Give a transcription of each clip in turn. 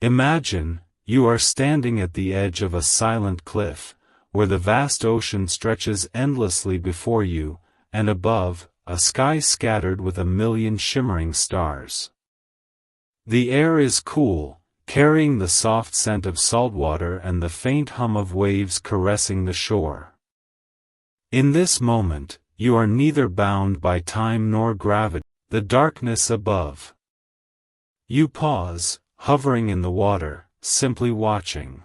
Imagine, you are standing at the edge of a silent cliff, where the vast ocean stretches endlessly before you, and above, a sky scattered with a million shimmering stars. The air is cool, carrying the soft scent of saltwater and the faint hum of waves caressing the shore. In this moment, you are neither bound by time nor gravity, the darkness above. You pause, hovering in the water, simply watching.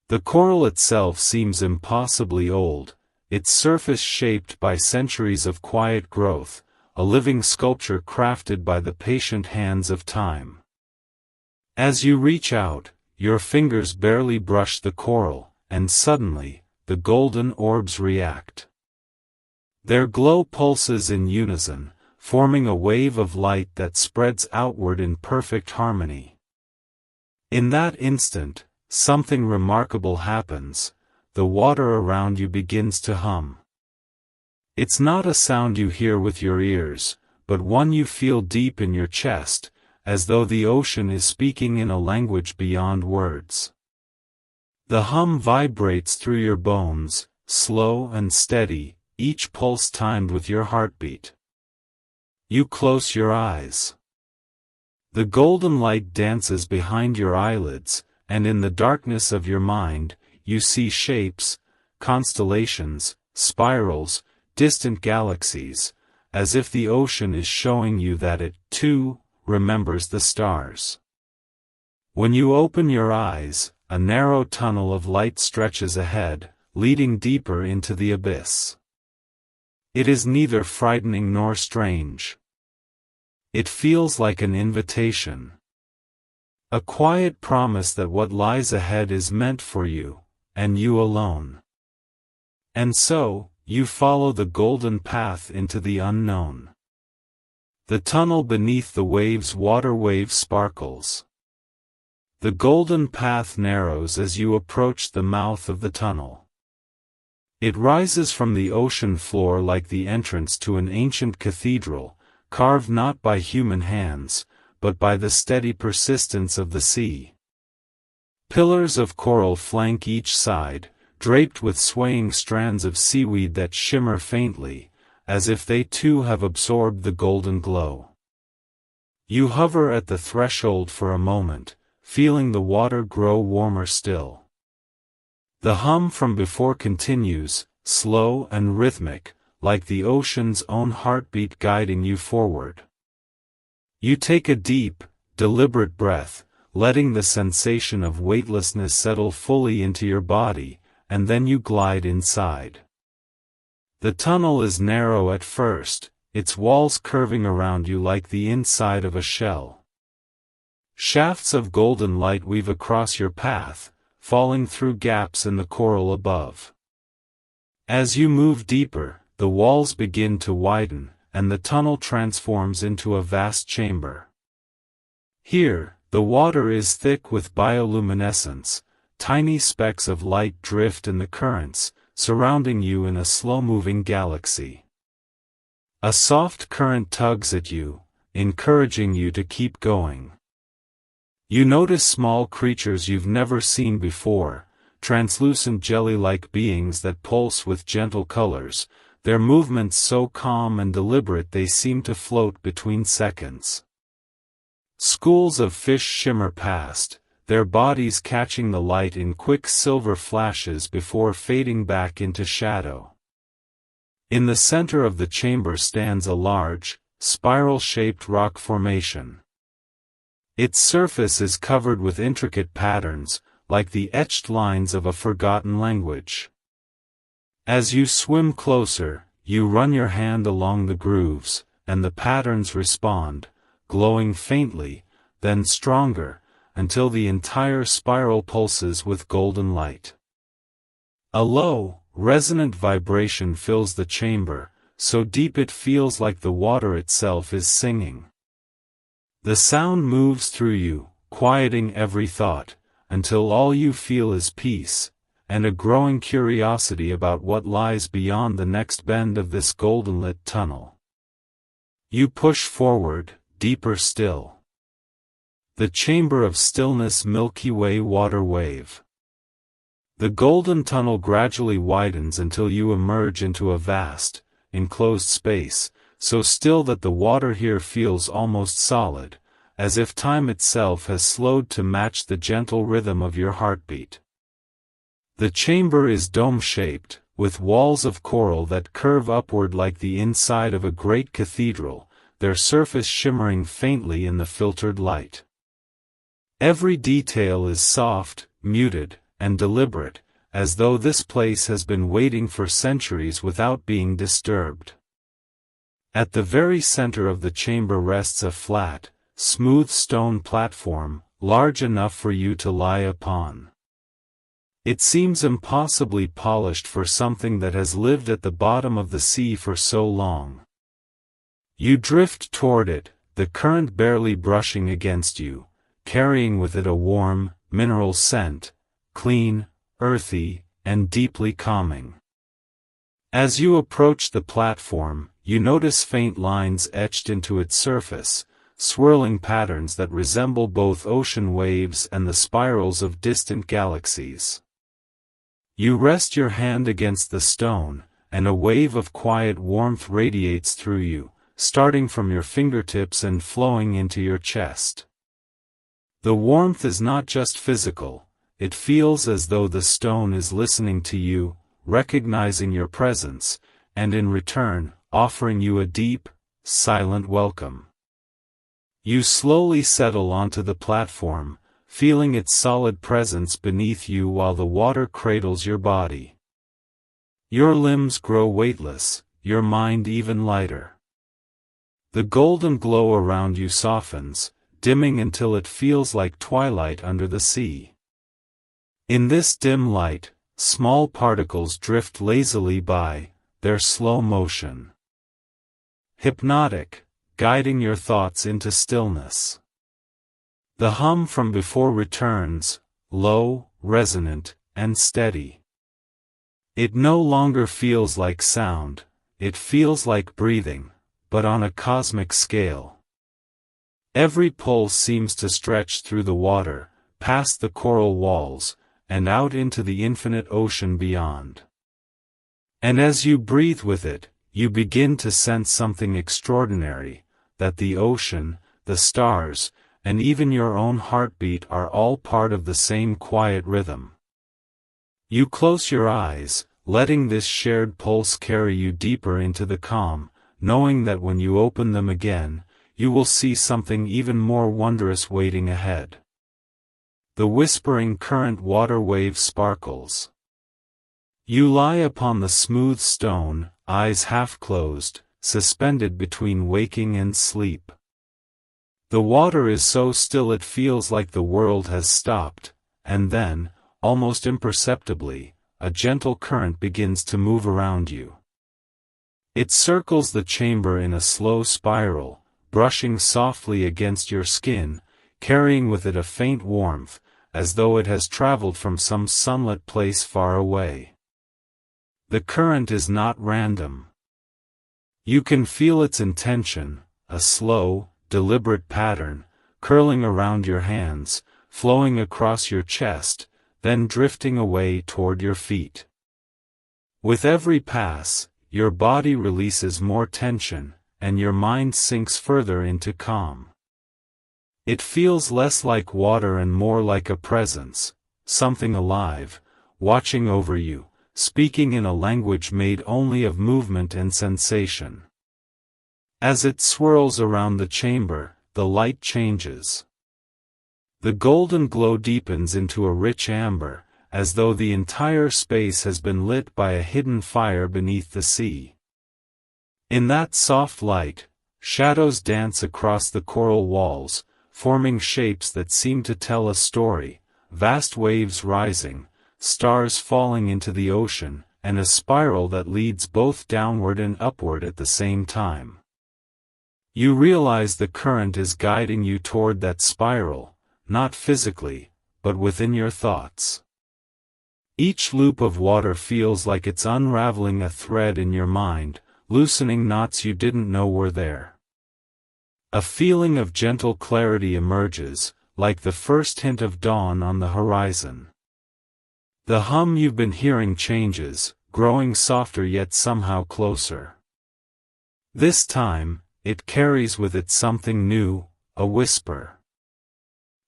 The coral itself seems impossibly old, its surface shaped by centuries of quiet growth, a living sculpture crafted by the patient hands of time. As you reach out, your fingers barely brush the coral, and suddenly, the golden orbs react. Their glow pulses in unison, forming a wave of light that spreads outward in perfect harmony. In that instant, something remarkable happens. The water around you begins to hum. It's not a sound you hear with your ears, but one you feel deep in your chest, as though the ocean is speaking in a language beyond words. The hum vibrates through your bones, slow and steady, each pulse timed with your heartbeat. You close your eyes. The golden light dances behind your eyelids, and in the darkness of your mind, you see shapes, constellations, spirals, distant galaxies, as if the ocean is showing you that it, too, remembers the stars. When you open your eyes, a narrow tunnel of light stretches ahead, leading deeper into the abyss. It is neither frightening nor strange. It feels like an invitation. A quiet promise that what lies ahead is meant for you, and you alone. And so, you follow the golden path into the unknown. The tunnel beneath the water wave sparkles. The golden path narrows as you approach the mouth of the tunnel. It rises from the ocean floor like the entrance to an ancient cathedral, carved not by human hands, but by the steady persistence of the sea. Pillars of coral flank each side, draped with swaying strands of seaweed that shimmer faintly, as if they too have absorbed the golden glow. You hover at the threshold for a moment, feeling the water grow warmer still. The hum from before continues, slow and rhythmic, like the ocean's own heartbeat guiding you forward. You take a deep, deliberate breath, letting the sensation of weightlessness settle fully into your body, and then you glide inside. The tunnel is narrow at first, its walls curving around you like the inside of a shell. Shafts of golden light weave across your path, falling through gaps in the coral above. As you move deeper, the walls begin to widen, and the tunnel transforms into a vast chamber. Here, the water is thick with bioluminescence, tiny specks of light drift in the currents, surrounding you in a slow-moving galaxy. A soft current tugs at you, encouraging you to keep going. You notice small creatures you've never seen before, translucent jelly-like beings that pulse with gentle colors, their movements so calm and deliberate they seem to float between seconds. Schools of fish shimmer past, their bodies catching the light in quick silver flashes before fading back into shadow. In the center of the chamber stands a large, spiral-shaped rock formation. Its surface is covered with intricate patterns, like the etched lines of a forgotten language. As you swim closer, you run your hand along the grooves, and the patterns respond, glowing faintly, then stronger, until the entire spiral pulses with golden light. A low, resonant vibration fills the chamber, so deep it feels like the water itself is singing. The sound moves through you, quieting every thought, until all you feel is peace, and a growing curiosity about what lies beyond the next bend of this golden-lit tunnel. You push forward, deeper still. The chamber of stillness, Milky Way water wave. The golden tunnel gradually widens until you emerge into a vast, enclosed space, so still that the water here feels almost solid, as if time itself has slowed to match the gentle rhythm of your heartbeat. The chamber is dome-shaped, with walls of coral that curve upward like the inside of a great cathedral, their surface shimmering faintly in the filtered light. Every detail is soft, muted, and deliberate, as though this place has been waiting for centuries without being disturbed. At the very center of the chamber rests a flat, smooth stone platform, large enough for you to lie upon. It seems impossibly polished for something that has lived at the bottom of the sea for so long. You drift toward it, the current barely brushing against you, carrying with it a warm, mineral scent, clean, earthy, and deeply calming. As you approach the platform, you notice faint lines etched into its surface, swirling patterns that resemble both ocean waves and the spirals of distant galaxies. You rest your hand against the stone, and a wave of quiet warmth radiates through you, starting from your fingertips and flowing into your chest. The warmth is not just physical, it feels as though the stone is listening to you, recognizing your presence, and in return, offering you a deep, silent welcome. You slowly settle onto the platform, feeling its solid presence beneath you while the water cradles your body. Your limbs grow weightless, your mind even lighter. The golden glow around you softens, dimming until it feels like twilight under the sea. In this dim light, small particles drift lazily by, their slow motion hypnotic, guiding your thoughts into stillness. The hum from before returns, low, resonant, and steady. It no longer feels like sound, it feels like breathing, but on a cosmic scale. Every pulse seems to stretch through the water, past the coral walls, and out into the infinite ocean beyond. And as you breathe with it, you begin to sense something extraordinary, that the ocean, the stars, and even your own heartbeat are all part of the same quiet rhythm. You close your eyes, letting this shared pulse carry you deeper into the calm, knowing that when you open them again, you will see something even more wondrous waiting ahead. The whispering current water wave sparkles. You lie upon the smooth stone, eyes half closed, suspended between waking and sleep. The water is so still it feels like the world has stopped, and then, almost imperceptibly, a gentle current begins to move around you. It circles the chamber in a slow spiral, brushing softly against your skin, carrying with it a faint warmth, as though it has traveled from some sunlit place far away. The current is not random. You can feel its intention, a slow, deliberate pattern, curling around your hands, flowing across your chest, then drifting away toward your feet. With every pass, your body releases more tension, and your mind sinks further into calm. It feels less like water and more like a presence, something alive, watching over you, speaking in a language made only of movement and sensation. As it swirls around the chamber, the light changes. The golden glow deepens into a rich amber, as though the entire space has been lit by a hidden fire beneath the sea. In that soft light, shadows dance across the coral walls, forming shapes that seem to tell a story, vast waves rising, stars falling into the ocean, and a spiral that leads both downward and upward at the same time. You realize the current is guiding you toward that spiral, not physically, but within your thoughts. Each loop of water feels like it's unraveling a thread in your mind, loosening knots you didn't know were there. A feeling of gentle clarity emerges, like the first hint of dawn on the horizon. The hum you've been hearing changes, growing softer yet somehow closer. This time, it carries with it something new, a whisper.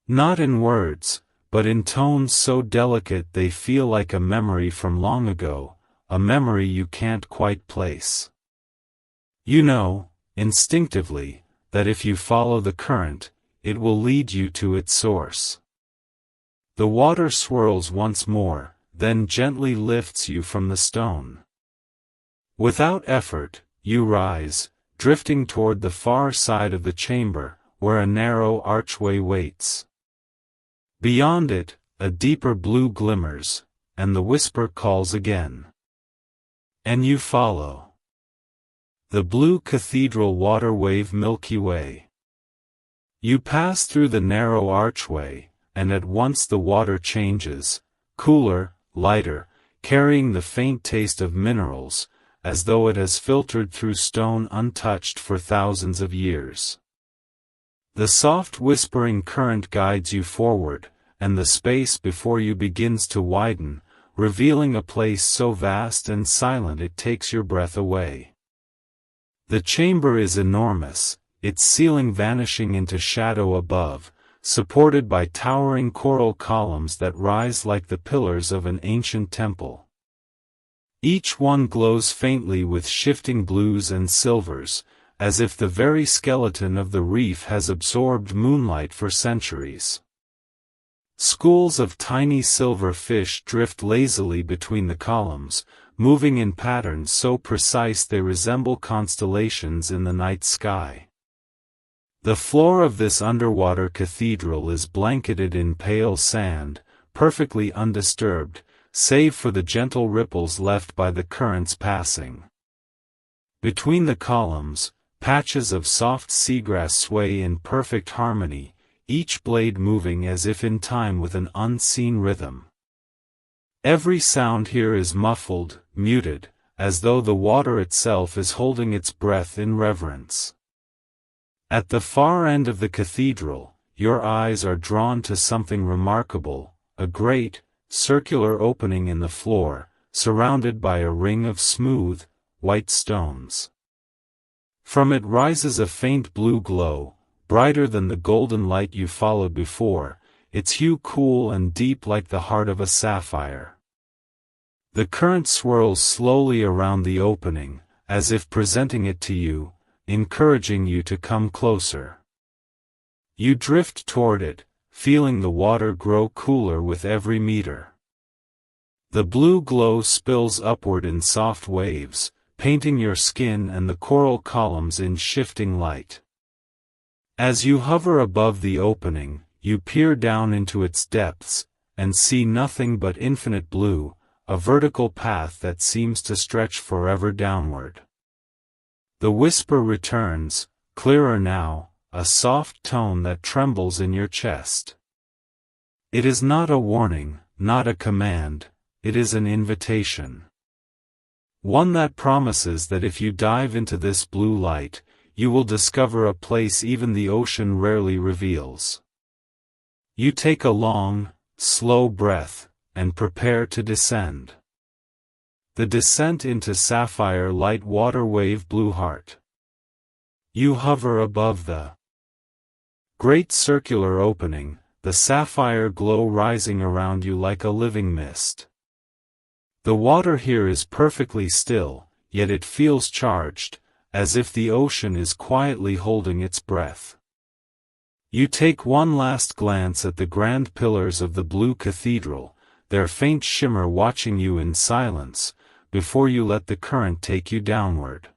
Not in words, but in tones so delicate they feel like a memory from long ago, a memory you can't quite place. You know, instinctively, that if you follow the current, it will lead you to its source. The water swirls once more, then gently lifts you from the stone. Without effort, you rise, drifting toward the far side of the chamber, where a narrow archway waits. Beyond it, a deeper blue glimmers, and the whisper calls again. And you follow. The blue cathedral water wave Milky Way. You pass through the narrow archway, and at once the water changes, cooler, lighter, carrying the faint taste of minerals, as though it has filtered through stone untouched for thousands of years. The soft whispering current guides you forward, and the space before you begins to widen, revealing a place so vast and silent it takes your breath away. The chamber is enormous, its ceiling vanishing into shadow above, supported by towering coral columns that rise like the pillars of an ancient temple. Each one glows faintly with shifting blues and silvers, as if the very skeleton of the reef has absorbed moonlight for centuries. Schools of tiny silver fish drift lazily between the columns, moving in patterns so precise they resemble constellations in the night sky. The floor of this underwater cathedral is blanketed in pale sand, perfectly undisturbed, save for the gentle ripples left by the currents passing. Between the columns, patches of soft seagrass sway in perfect harmony, each blade moving as if in time with an unseen rhythm. Every sound here is muffled, muted, as though the water itself is holding its breath in reverence. At the far end of the cathedral, your eyes are drawn to something remarkable, a great, circular opening in the floor, surrounded by a ring of smooth, white stones. From it rises a faint blue glow, brighter than the golden light you followed before, its hue cool and deep like the heart of a sapphire. The current swirls slowly around the opening, as if presenting it to you, encouraging you to come closer. You drift toward it, feeling the water grow cooler with every meter. The blue glow spills upward in soft waves, painting your skin and the coral columns in shifting light. As you hover above the opening, you peer down into its depths, and see nothing but infinite blue, a vertical path that seems to stretch forever downward. The whisper returns, clearer now, a soft tone that trembles in your chest. It is not a warning, not a command, it is an invitation. One that promises that if you dive into this blue light, you will discover a place even the ocean rarely reveals. You take a long, slow breath, and prepare to descend. The descent into sapphire light water wave blue heart. You hover above the great circular opening, the sapphire glow rising around you like a living mist. The water here is perfectly still, yet it feels charged, as if the ocean is quietly holding its breath. You take one last glance at the grand pillars of the blue cathedral, their faint shimmer watching you in silence, before you let the current take you downward.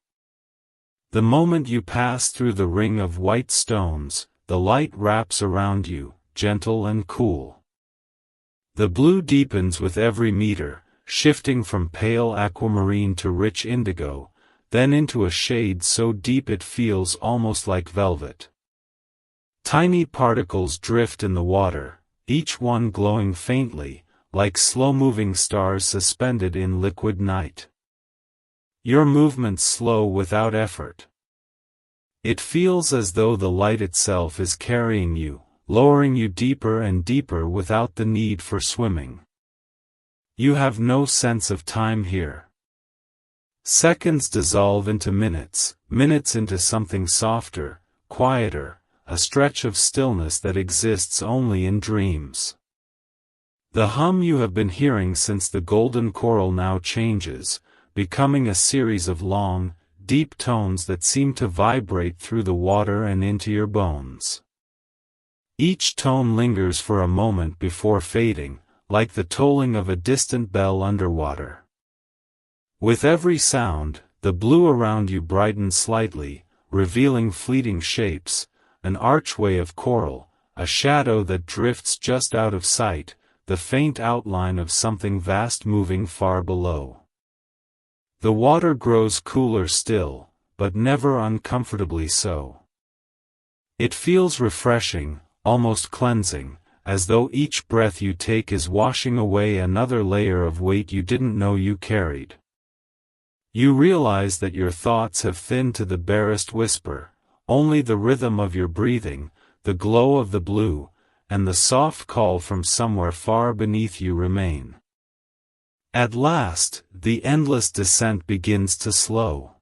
The moment you pass through the ring of white stones, the light wraps around you, gentle and cool. The blue deepens with every meter, shifting from pale aquamarine to rich indigo, then into a shade so deep it feels almost like velvet. Tiny particles drift in the water, each one glowing faintly, like slow-moving stars suspended in liquid night. Your movements slow without effort. It feels as though the light itself is carrying you, lowering you deeper and deeper without the need for swimming. You have no sense of time here. Seconds dissolve into minutes, minutes into something softer, quieter, a stretch of stillness that exists only in dreams. The hum you have been hearing since the golden choral now changes, becoming a series of long, deep tones that seem to vibrate through the water and into your bones. Each tone lingers for a moment before fading, like the tolling of a distant bell underwater. With every sound, the blue around you brightens slightly, revealing fleeting shapes, an archway of coral, a shadow that drifts just out of sight, the faint outline of something vast moving far below. The water grows cooler still, but never uncomfortably so. It feels refreshing, almost cleansing, as though each breath you take is washing away another layer of weight you didn't know you carried. You realize that your thoughts have thinned to the barest whisper, only the rhythm of your breathing, the glow of the blue, and the soft call from somewhere far beneath you remain. At last, the endless descent begins to slow.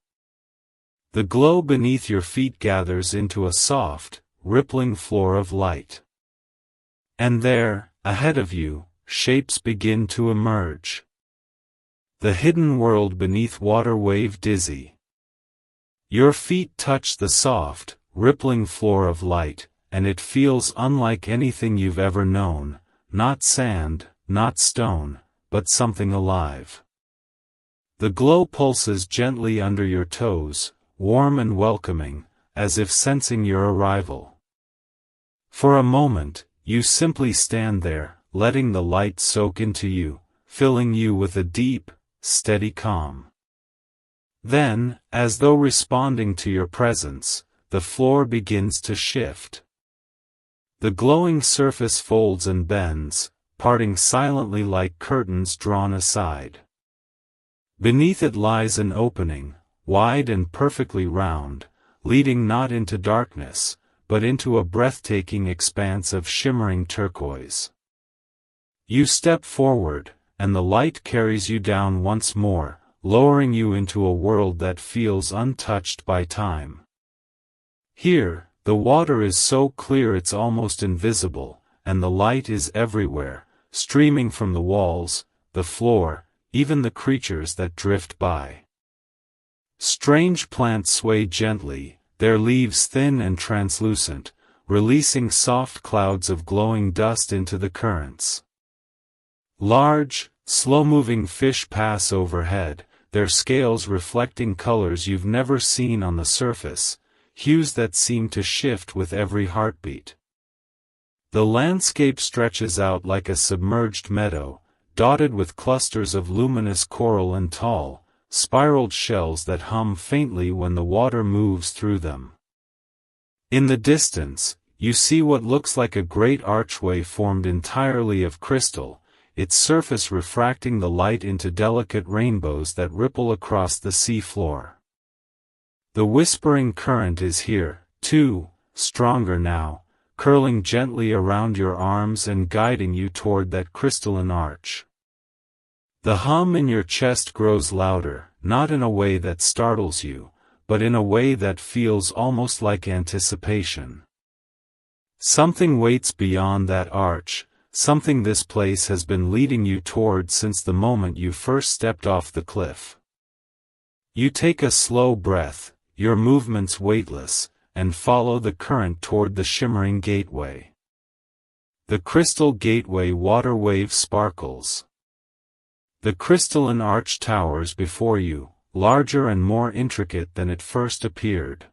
The glow beneath your feet gathers into a soft, rippling floor of light. And there, ahead of you, shapes begin to emerge. The hidden world beneath water wave dizzy. Your feet touch the soft, rippling floor of light, and it feels unlike anything you've ever known, not sand, not stone, but something alive. The glow pulses gently under your toes, warm and welcoming, as if sensing your arrival. For a moment, you simply stand there, letting the light soak into you, filling you with a deep, steady calm. Then, as though responding to your presence, the floor begins to shift. The glowing surface folds and bends, parting silently like curtains drawn aside. Beneath it lies an opening, wide and perfectly round, leading not into darkness, but into a breathtaking expanse of shimmering turquoise. You step forward, and the light carries you down once more, lowering you into a world that feels untouched by time. Here, the water is so clear it's almost invisible, and the light is everywhere, streaming from the walls, the floor, even the creatures that drift by. Strange plants sway gently, their leaves thin and translucent, releasing soft clouds of glowing dust into the currents. Large, slow-moving fish pass overhead, their scales reflecting colors you've never seen on the surface, hues that seem to shift with every heartbeat. The landscape stretches out like a submerged meadow, dotted with clusters of luminous coral and tall, spiraled shells that hum faintly when the water moves through them. In the distance, you see what looks like a great archway formed entirely of crystal, its surface refracting the light into delicate rainbows that ripple across the sea floor. The whispering current is here, too, stronger now, curling gently around your arms and guiding you toward that crystalline arch. The hum in your chest grows louder, not in a way that startles you, but in a way that feels almost like anticipation. Something waits beyond that arch, something this place has been leading you toward since the moment you first stepped off the cliff. You take a slow breath, your movements weightless, and follow the current toward the shimmering gateway. The crystal gateway water wave sparkles. The crystalline arch towers before you, larger and more intricate than it first appeared.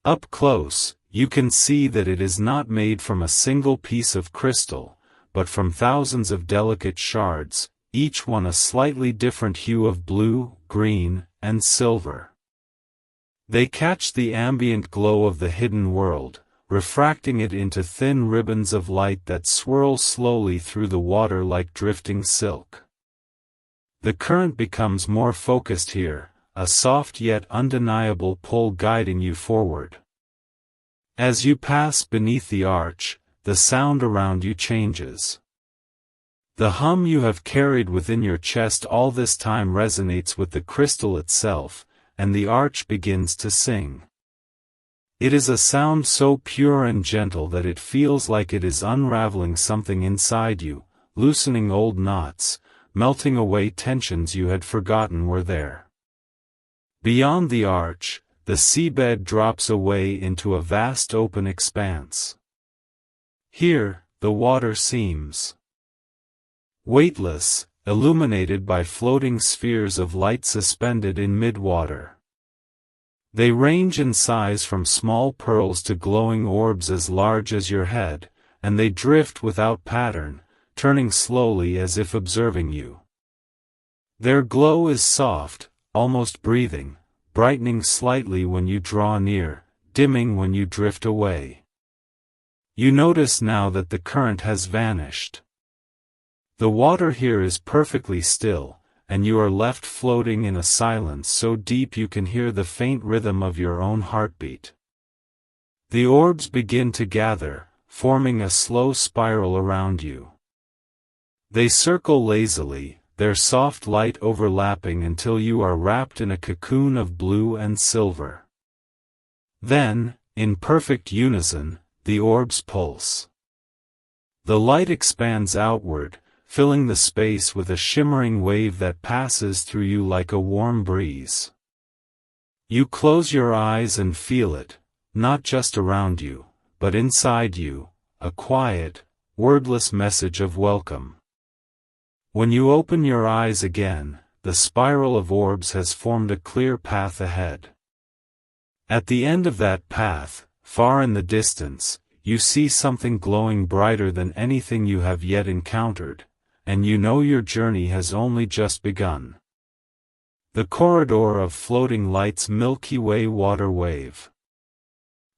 Up close, you can see that it is not made from a single piece of crystal, but from thousands of delicate shards, each one a slightly different hue of blue, green, and silver. They catch the ambient glow of the hidden world, refracting it into thin ribbons of light that swirl slowly through the water like drifting silk. The current becomes more focused here, a soft yet undeniable pull guiding you forward. As you pass beneath the arch, the sound around you changes. The hum you have carried within your chest all this time resonates with the crystal itself, and the arch begins to sing. It is a sound so pure and gentle that it feels like it is unraveling something inside you, loosening old knots, melting away tensions you had forgotten were there. Beyond the arch, the seabed drops away into a vast open expanse. Here, the water seems weightless, illuminated by floating spheres of light suspended in mid-water. They range in size from small pearls to glowing orbs as large as your head, and they drift without pattern, turning slowly as if observing you. Their glow is soft, almost breathing, brightening slightly when you draw near, dimming when you drift away. You notice now that the current has vanished. The water here is perfectly still, and you are left floating in a silence so deep you can hear the faint rhythm of your own heartbeat. The orbs begin to gather, forming a slow spiral around you. They circle lazily, their soft light overlapping until you are wrapped in a cocoon of blue and silver. Then, in perfect unison, the orbs pulse. The light expands outward, filling the space with a shimmering wave that passes through you like a warm breeze. You close your eyes and feel it, not just around you, but inside you, a quiet, wordless message of welcome. When you open your eyes again, the spiral of orbs has formed a clear path ahead. At the end of that path, far in the distance, you see something glowing brighter than anything you have yet encountered, and you know your journey has only just begun. The corridor of floating light's Milky Way water wave.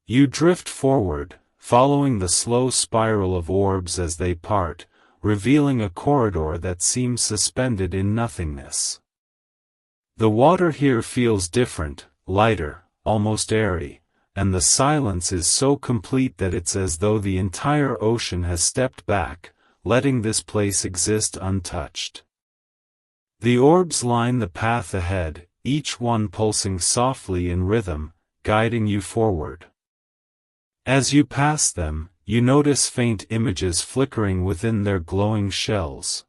You drift forward, following the slow spiral of orbs as they part, revealing a corridor that seems suspended in nothingness. The water here feels different, lighter, almost airy, and the silence is so complete that it's as though the entire ocean has stepped back, letting this place exist untouched. The orbs line the path ahead, each one pulsing softly in rhythm, guiding you forward. As you pass them, you notice faint images flickering within their glowing shells.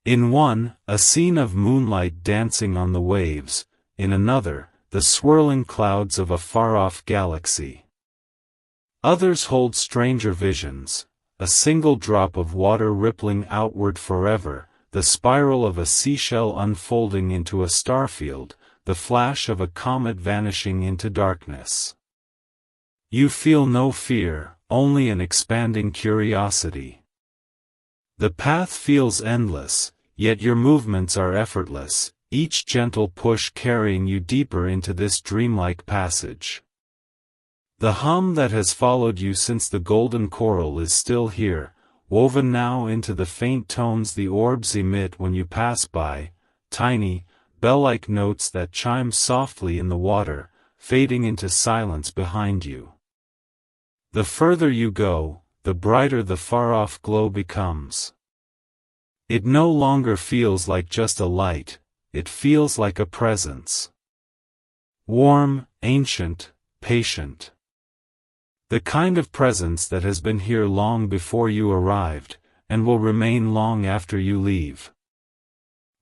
In one, a scene of moonlight dancing on the waves, in another, the swirling clouds of a far-off galaxy. Others hold stranger visions, a single drop of water rippling outward forever, the spiral of a seashell unfolding into a starfield, the flash of a comet vanishing into darkness. You feel no fear, only an expanding curiosity. The path feels endless, yet your movements are effortless, each gentle push carrying you deeper into this dreamlike passage. The hum that has followed you since the golden coral is still here, woven now into the faint tones the orbs emit when you pass by, tiny, bell-like notes that chime softly in the water, fading into silence behind you. The further you go, the brighter the far-off glow becomes. It no longer feels like just a light, it feels like a presence. Warm, ancient, patient. The kind of presence that has been here long before you arrived, and will remain long after you leave.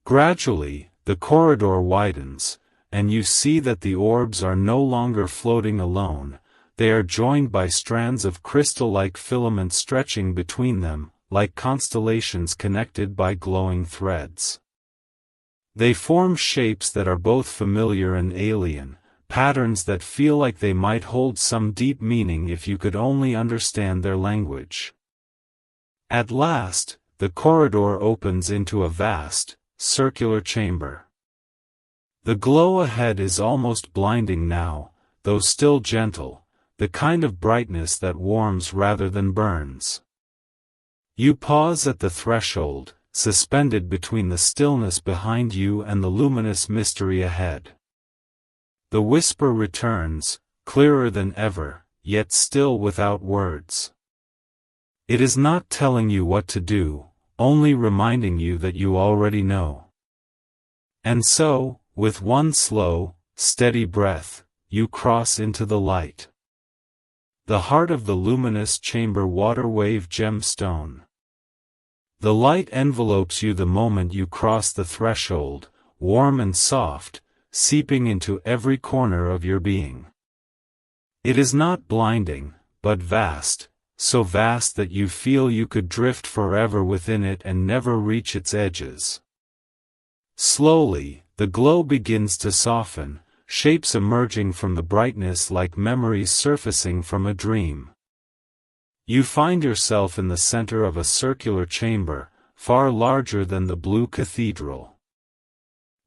Gradually, the corridor widens, and you see that the orbs are no longer floating alone, they are joined by strands of crystal-like filaments stretching between them, like constellations connected by glowing threads. They form shapes that are both familiar and alien, patterns that feel like they might hold some deep meaning if you could only understand their language. At last, the corridor opens into a vast, circular chamber. The glow ahead is almost blinding now, though still gentle, the kind of brightness that warms rather than burns. You pause at the threshold, suspended between the stillness behind you and the luminous mystery ahead. The whisper returns, clearer than ever, yet still without words. It is not telling you what to do, only reminding you that you already know. And so, with one slow, steady breath, you cross into the light. The heart of the luminous chamber water wave gemstone. The light envelopes you the moment you cross the threshold, warm and soft, seeping into every corner of your being. It is not blinding, but vast, so vast that you feel you could drift forever within it and never reach its edges. Slowly, the glow begins to soften, shapes emerging from the brightness like memories surfacing from a dream. You find yourself in the center of a circular chamber, far larger than the blue cathedral.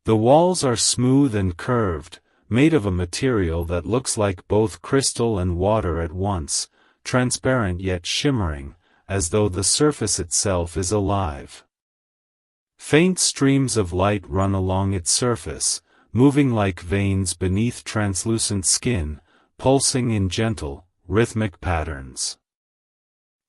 The walls are smooth and curved, made of a material that looks like both crystal and water at once, transparent yet shimmering, as though the surface itself is alive. Faint streams of light run along its surface, moving like veins beneath translucent skin, pulsing in gentle, rhythmic patterns.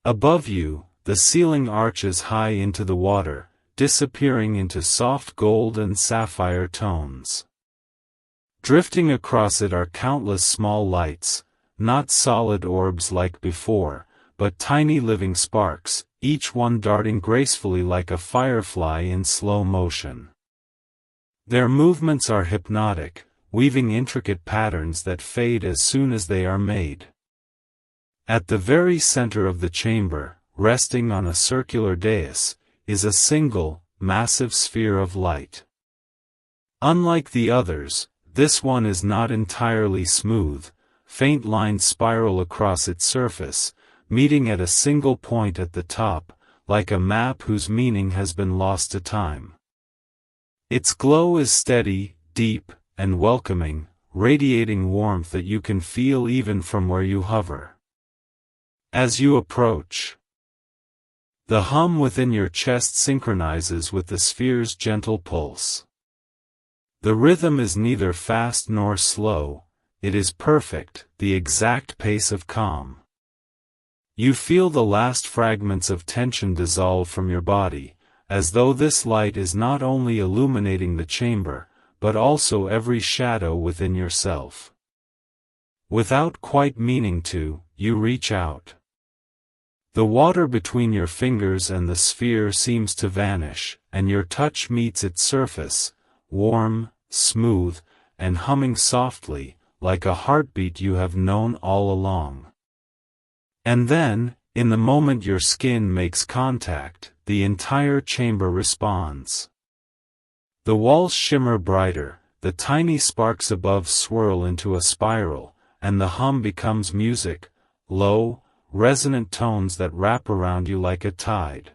Above you, the ceiling arches high into the water, disappearing into soft gold and sapphire tones. Drifting across it are countless small lights, not solid orbs like before, but tiny living sparks, each one darting gracefully like a firefly in slow motion. Their movements are hypnotic, weaving intricate patterns that fade as soon as they are made. At the very center of the chamber, resting on a circular dais, is a single, massive sphere of light. Unlike the others, this one is not entirely smooth. Faint lines spiral across its surface, meeting at a single point at the top, like a map whose meaning has been lost to time. Its glow is steady, deep, and welcoming, radiating warmth that you can feel even from where you hover. As you approach, the hum within your chest synchronizes with the sphere's gentle pulse. The rhythm is neither fast nor slow, it is perfect, the exact pace of calm. You feel the last fragments of tension dissolve from your body, as though this light is not only illuminating the chamber, but also every shadow within yourself. Without quite meaning to, you reach out. The water between your fingers and the sphere seems to vanish, and your touch meets its surface, warm, smooth, and humming softly, like a heartbeat you have known all along. And then, in the moment your skin makes contact, the entire chamber responds. The walls shimmer brighter, the tiny sparks above swirl into a spiral, and the hum becomes music, low, resonant tones that wrap around you like a tide.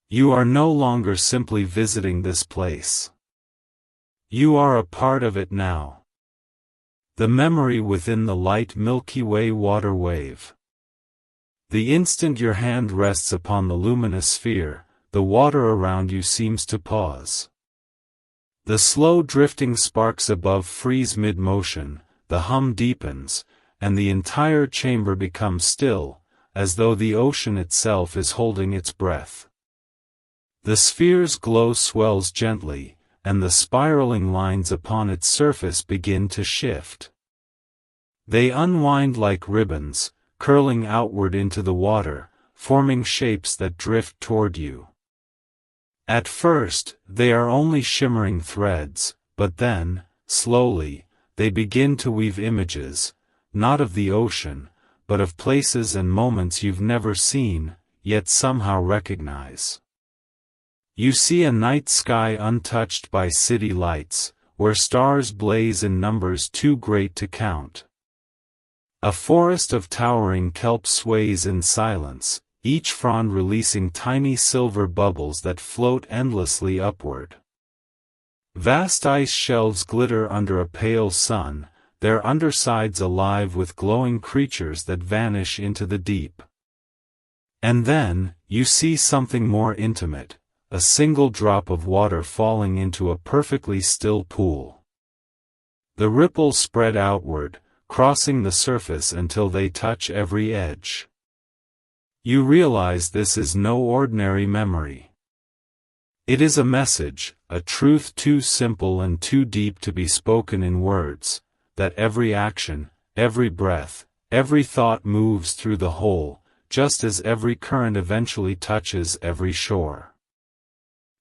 You are no longer simply visiting this place. You are a part of it now. The memory within the light Milky Way water wave. The instant your hand rests upon the luminous sphere, the water around you seems to pause. The slow drifting sparks above freeze mid-motion, the hum deepens, and the entire chamber becomes still, as though the ocean itself is holding its breath. The sphere's glow swells gently, and the spiraling lines upon its surface begin to shift. They unwind like ribbons, curling outward into the water, forming shapes that drift toward you. At first, they are only shimmering threads, but then, slowly, they begin to weave images, not of the ocean, but of places and moments you've never seen, yet somehow recognize. You see a night sky untouched by city lights, where stars blaze in numbers too great to count. A forest of towering kelp sways in silence, each frond releasing tiny silver bubbles that float endlessly upward. Vast ice shelves glitter under a pale sun, their undersides alive with glowing creatures that vanish into the deep. And then, you see something more intimate, a single drop of water falling into a perfectly still pool. The ripples spread outward, crossing the surface until they touch every edge. You realize this is no ordinary memory. It is a message, a truth too simple and too deep to be spoken in words, that every action, every breath, every thought moves through the whole, just as every current eventually touches every shore.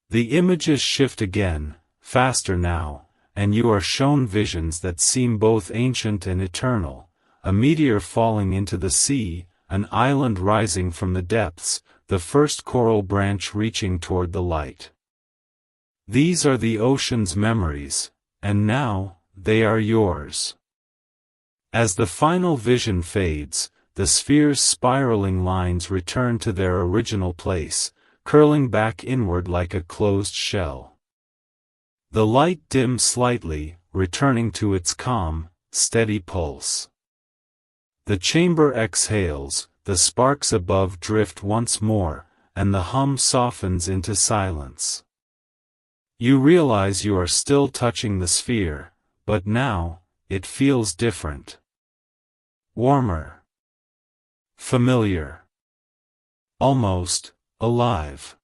The images shift again, faster now, and you are shown visions that seem both ancient and eternal, a meteor falling into the sea, an island rising from the depths, the first coral branch reaching toward the light. These are the ocean's memories, and now, they are yours. As the final vision fades, the sphere's spiraling lines return to their original place, curling back inward like a closed shell. The light dims slightly, returning to its calm, steady pulse. The chamber exhales, the sparks above drift once more, and the hum softens into silence. You realize you are still touching the sphere, but now, it feels different. Warmer. Familiar. Almost alive.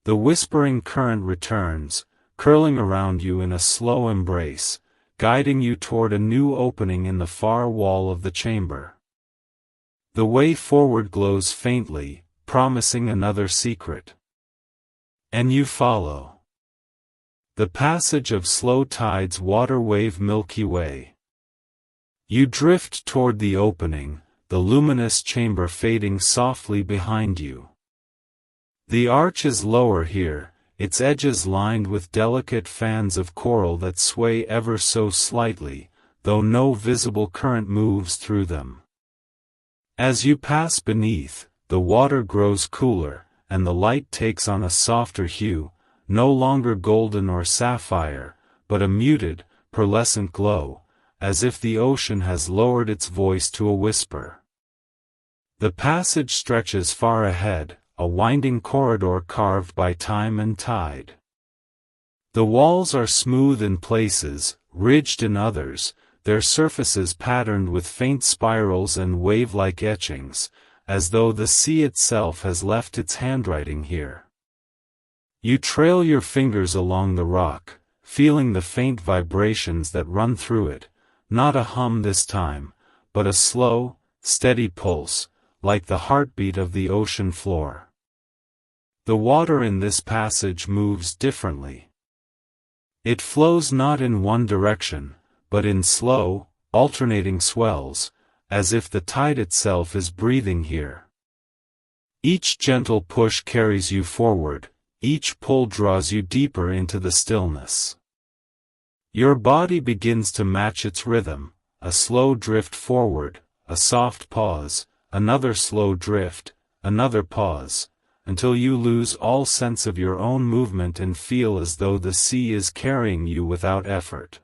The whispering current returns, curling around you in a slow embrace, guiding you toward a new opening in the far wall of the chamber. The way forward glows faintly, promising another secret. And you follow. The passage of slow tides water-wave Milky Way. You drift toward the opening, the luminous chamber fading softly behind you. The arch is lower here, its edges lined with delicate fans of coral that sway ever so slightly, though no visible current moves through them. As you pass beneath, the water grows cooler, and the light takes on a softer hue, no longer golden or sapphire, but a muted, pearlescent glow, as if the ocean has lowered its voice to a whisper. The passage stretches far ahead, a winding corridor carved by time and tide. The walls are smooth in places, ridged in others, their surfaces patterned with faint spirals and wave-like etchings, as though the sea itself has left its handwriting here. You trail your fingers along the rock, feeling the faint vibrations that run through it, not a hum this time, but a slow, steady pulse, like the heartbeat of the ocean floor. The water in this passage moves differently. It flows not in one direction, but in slow, alternating swells, as if the tide itself is breathing here. Each gentle push carries you forward, each pull draws you deeper into the stillness. Your body begins to match its rhythm, a slow drift forward, a soft pause, another slow drift, another pause, until you lose all sense of your own movement and feel as though the sea is carrying you without effort.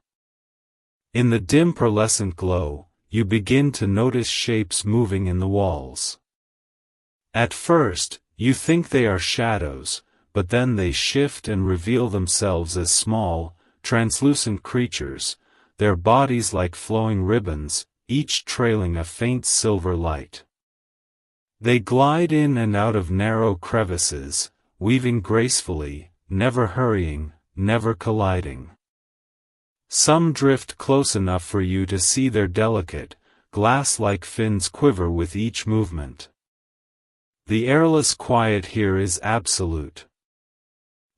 In the dim pearlescent glow, you begin to notice shapes moving in the walls. At first, you think they are shadows, but then they shift and reveal themselves as small, translucent creatures, their bodies like flowing ribbons, each trailing a faint silver light. They glide in and out of narrow crevices, weaving gracefully, never hurrying, never colliding. Some drift close enough for you to see their delicate, glass-like fins quiver with each movement. The airless quiet here is absolute.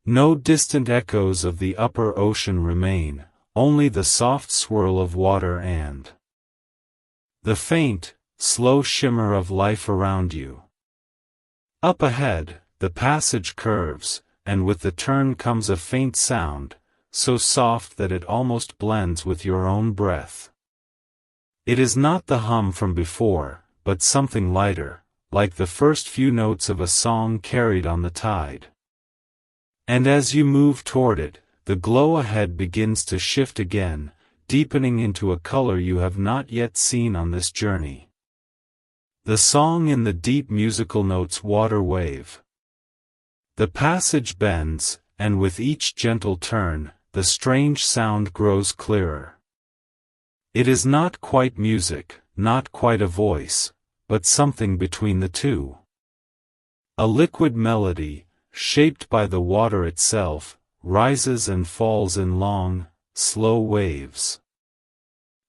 No distant echoes of the upper ocean remain, only the soft swirl of water and the faint, slow shimmer of life around you. Up ahead, the passage curves, and with the turn comes a faint sound, so soft that it almost blends with your own breath. It is not the hum from before, but something lighter, like the first few notes of a song carried on the tide. And as you move toward it, the glow ahead begins to shift again, deepening into a color you have not yet seen on this journey. The song in the deep musical notes water wave. The passage bends, and with each gentle turn, the strange sound grows clearer. It is not quite music, not quite a voice, but something between the two. A liquid melody, shaped by the water itself, rises and falls in long, slow waves.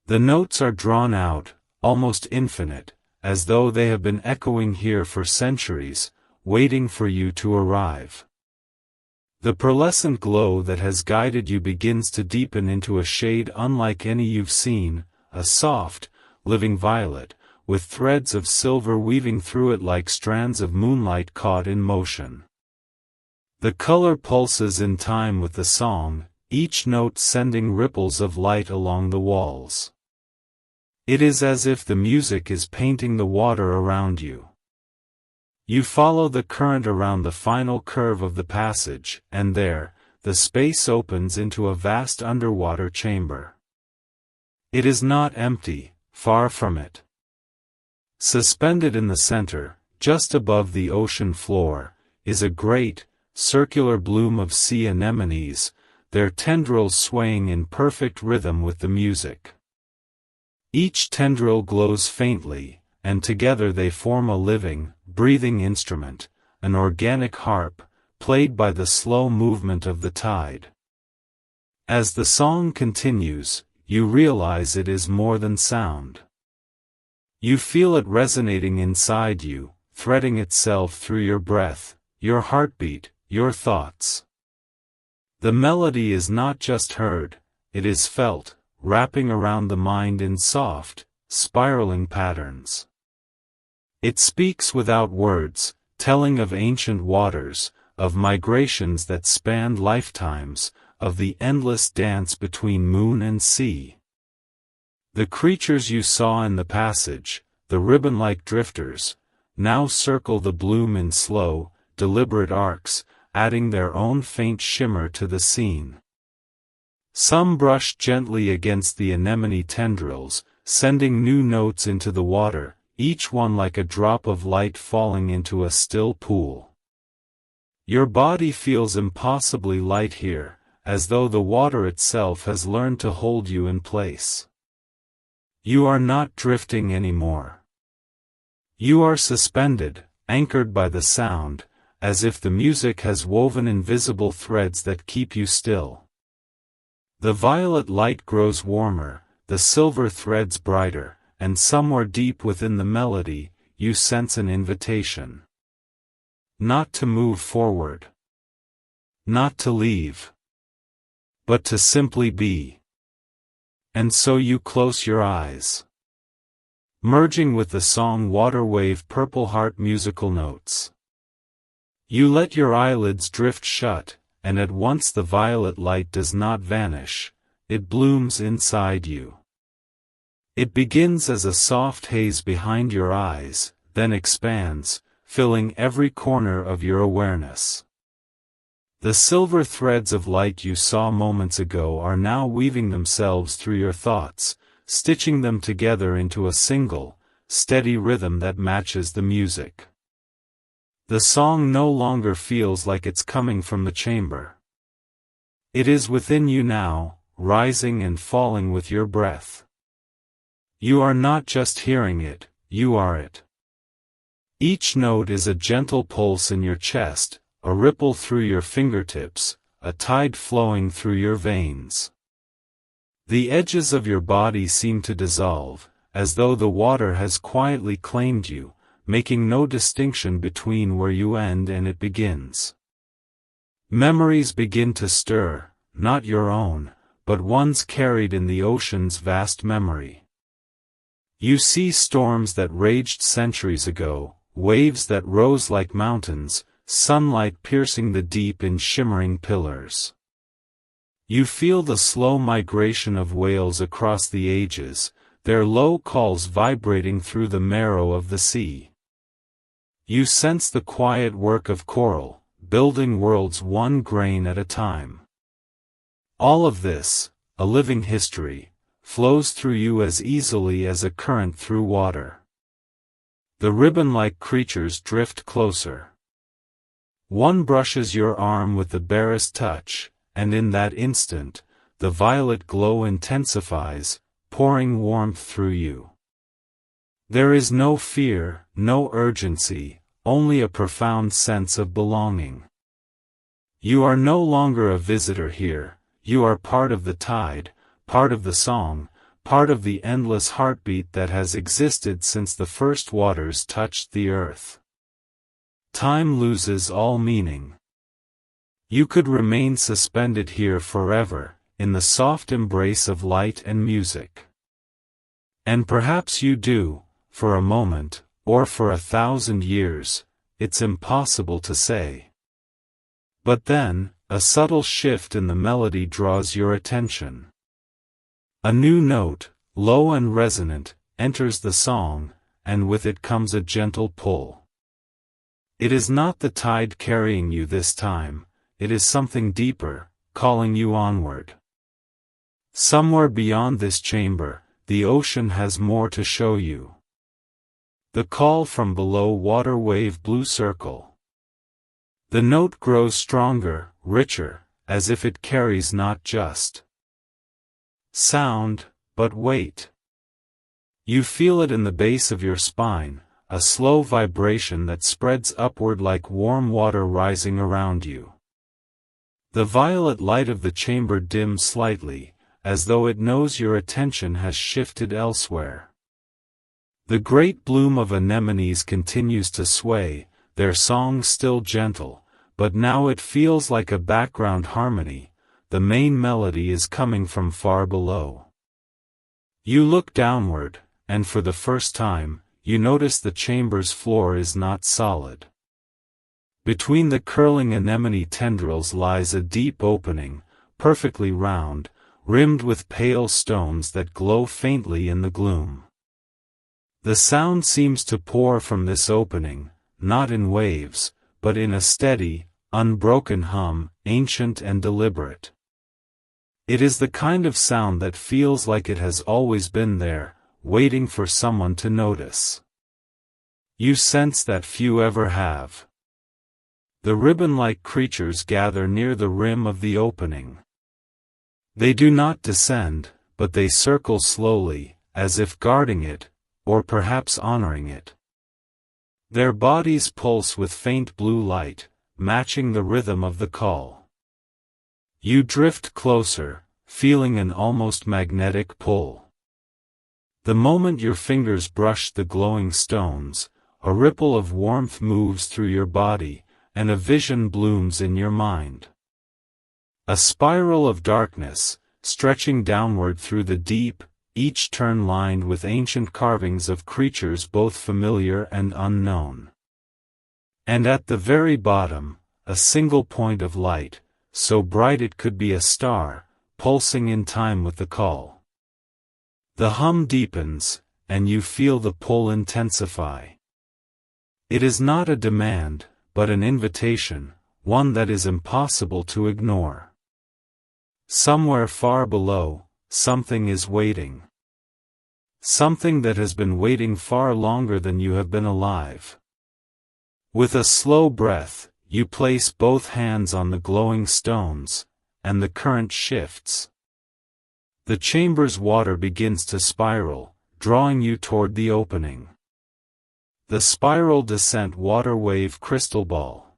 The notes are drawn out, almost infinite, as though they have been echoing here for centuries, waiting for you to arrive. The pearlescent glow that has guided you begins to deepen into a shade unlike any you've seen, a soft, living violet, with threads of silver weaving through it like strands of moonlight caught in motion. The color pulses in time with the song, each note sending ripples of light along the walls. It is as if the music is painting the water around you. You follow the current around the final curve of the passage, and there, the space opens into a vast underwater chamber. It is not empty, far from it. Suspended in the center, just above the ocean floor, is a great, circular bloom of sea anemones, their tendrils swaying in perfect rhythm with the music. Each tendril glows faintly, and together they form a living, breathing instrument, an organic harp, played by the slow movement of the tide. As the song continues, you realize it is more than sound. You feel it resonating inside you, threading itself through your breath, your heartbeat, your thoughts. The melody is not just heard, it is felt, wrapping around the mind in soft, spiraling patterns. It speaks without words, telling of ancient waters, of migrations that spanned lifetimes, of the endless dance between moon and sea. The creatures you saw in the passage, the ribbon-like drifters, now circle the bloom in slow, deliberate arcs, adding their own faint shimmer to the scene. Some brush gently against the anemone tendrils, sending new notes into the water, each one like a drop of light falling into a still pool. Your body feels impossibly light here, as though the water itself has learned to hold you in place. You are not drifting anymore. You are suspended, anchored by the sound, as if the music has woven invisible threads that keep you still. The violet light grows warmer, the silver threads brighter, and somewhere deep within the melody, you sense an invitation. Not to move forward. Not to leave. But to simply be. And so you close your eyes. Merging with the song Water Wave Purple Heart musical notes. You let your eyelids drift shut, and at once the violet light does not vanish, it blooms inside you. It begins as a soft haze behind your eyes, then expands, filling every corner of your awareness. The silver threads of light you saw moments ago are now weaving themselves through your thoughts, stitching them together into a single, steady rhythm that matches the music. The song no longer feels like it's coming from the chamber. It is within you now, rising and falling with your breath. You are not just hearing it, you are it. Each note is a gentle pulse in your chest, a ripple through your fingertips, a tide flowing through your veins. The edges of your body seem to dissolve, as though the water has quietly claimed you, making no distinction between where you end and it begins. Memories begin to stir, not your own, but ones carried in the ocean's vast memory. You see storms that raged centuries ago, waves that rose like mountains, sunlight piercing the deep in shimmering pillars. You feel the slow migration of whales across the ages, their low calls vibrating through the marrow of the sea. You sense the quiet work of coral, building worlds one grain at a time. All of this, a living history, flows through you as easily as a current through water. The ribbon-like creatures drift closer. One brushes your arm with the barest touch, and in that instant, the violet glow intensifies, pouring warmth through you. There is no fear, no urgency, only a profound sense of belonging. You are no longer a visitor here, you are part of the tide, part of the song, part of the endless heartbeat that has existed since the first waters touched the earth. Time loses all meaning. You could remain suspended here forever, in the soft embrace of light and music. And perhaps you do, for a moment, or for 1,000 years, it's impossible to say. But then, a subtle shift in the melody draws your attention. A new note, low and resonant, enters the song, and with it comes a gentle pull. It is not the tide carrying you this time, it is something deeper, calling you onward. Somewhere beyond this chamber, the ocean has more to show you. The call from below, water wave blue circle. The note grows stronger, richer, as if it carries not just sound, but weight. You feel it in the base of your spine, a slow vibration that spreads upward like warm water rising around you. The violet light of the chamber dims slightly, as though it knows your attention has shifted elsewhere. The great bloom of anemones continues to sway, their song still gentle, but now it feels like a background harmony. The main melody is coming from far below. You look downward, and for the first time, you notice the chamber's floor is not solid. Between the curling anemone tendrils lies a deep opening, perfectly round, rimmed with pale stones that glow faintly in the gloom. The sound seems to pour from this opening, not in waves, but in a steady, unbroken hum, ancient and deliberate. It is the kind of sound that feels like it has always been there, waiting for someone to notice. You sense that few ever have. The ribbon-like creatures gather near the rim of the opening. They do not descend, but they circle slowly, as if guarding it, or perhaps honoring it. Their bodies pulse with faint blue light, matching the rhythm of the call. You drift closer, feeling an almost magnetic pull. The moment your fingers brush the glowing stones, a ripple of warmth moves through your body, and a vision blooms in your mind. A spiral of darkness, stretching downward through the deep, each turn lined with ancient carvings of creatures both familiar and unknown. And at the very bottom, a single point of light, so bright it could be a star, pulsing in time with the call. The hum deepens, and you feel the pull intensify. It is not a demand, but an invitation, one that is impossible to ignore. Somewhere far below, something is waiting. Something that has been waiting far longer than you have been alive. With a slow breath, you place both hands on the glowing stones, and the current shifts. The chamber's water begins to spiral, drawing you toward the opening. The spiral descent water wave crystal ball.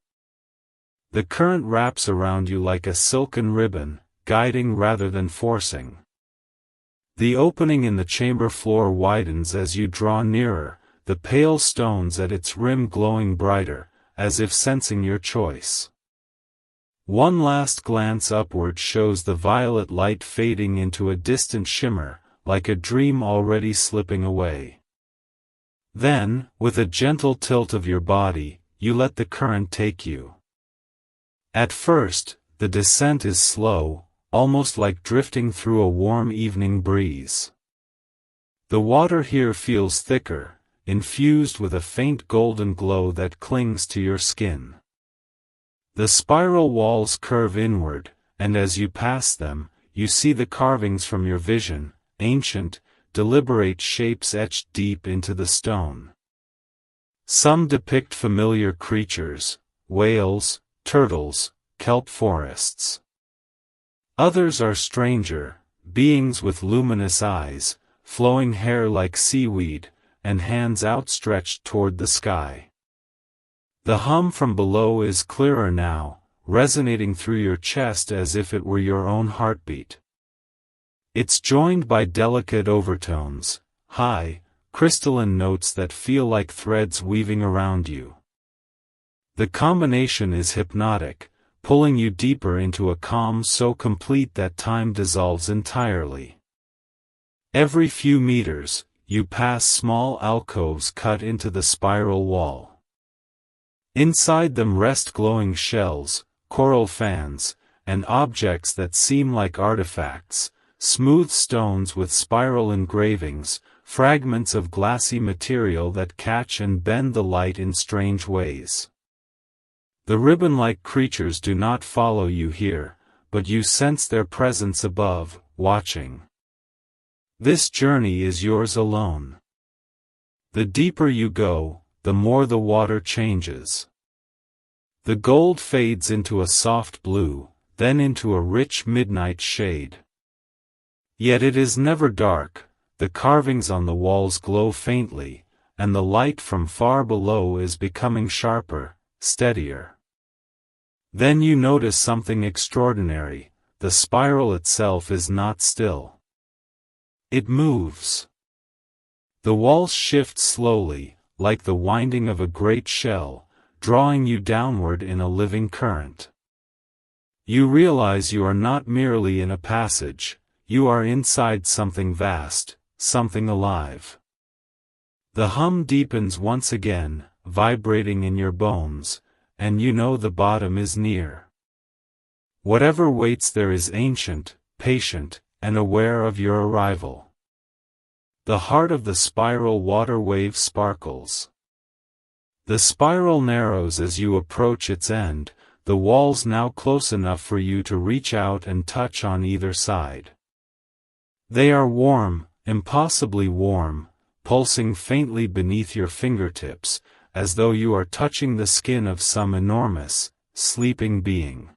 The current wraps around you like a silken ribbon, guiding rather than forcing. The opening in the chamber floor widens as you draw nearer, the pale stones at its rim glowing brighter, as if sensing your choice. One last glance upward shows the violet light fading into a distant shimmer, like a dream already slipping away. Then, with a gentle tilt of your body, you let the current take you. At first, the descent is slow, almost like drifting through a warm evening breeze. The water here feels thicker, infused with a faint golden glow that clings to your skin. The spiral walls curve inward, and as you pass them, you see the carvings from your vision, ancient, deliberate shapes etched deep into the stone. Some depict familiar creatures, whales, turtles, kelp forests. Others are stranger, beings with luminous eyes, flowing hair like seaweed, and hands outstretched toward the sky. The hum from below is clearer now, resonating through your chest as if it were your own heartbeat. It's joined by delicate overtones, high, crystalline notes that feel like threads weaving around you. The combination is hypnotic, pulling you deeper into a calm so complete that time dissolves entirely. Every few meters, you pass small alcoves cut into the spiral wall. Inside them rest glowing shells, coral fans, and objects that seem like artifacts, smooth stones with spiral engravings, fragments of glassy material that catch and bend the light in strange ways. The ribbon-like creatures do not follow you here, but you sense their presence above, watching. This journey is yours alone. The deeper you go, the more the water changes. The gold fades into a soft blue, then into a rich midnight shade. Yet it is never dark, the carvings on the walls glow faintly, and the light from far below is becoming sharper, steadier. Then you notice something extraordinary: the spiral itself is not still. It moves. The walls shift slowly, like the winding of a great shell, drawing you downward in a living current. You realize you are not merely in a passage, you are inside something vast, something alive. The hum deepens once again, vibrating in your bones, and you know the bottom is near. Whatever waits there is ancient, patient, and aware of your arrival. The heart of the spiral water wave sparkles. The spiral narrows as you approach its end, the walls now close enough for you to reach out and touch on either side. They are warm, impossibly warm, pulsing faintly beneath your fingertips, as though you are touching the skin of some enormous, sleeping being.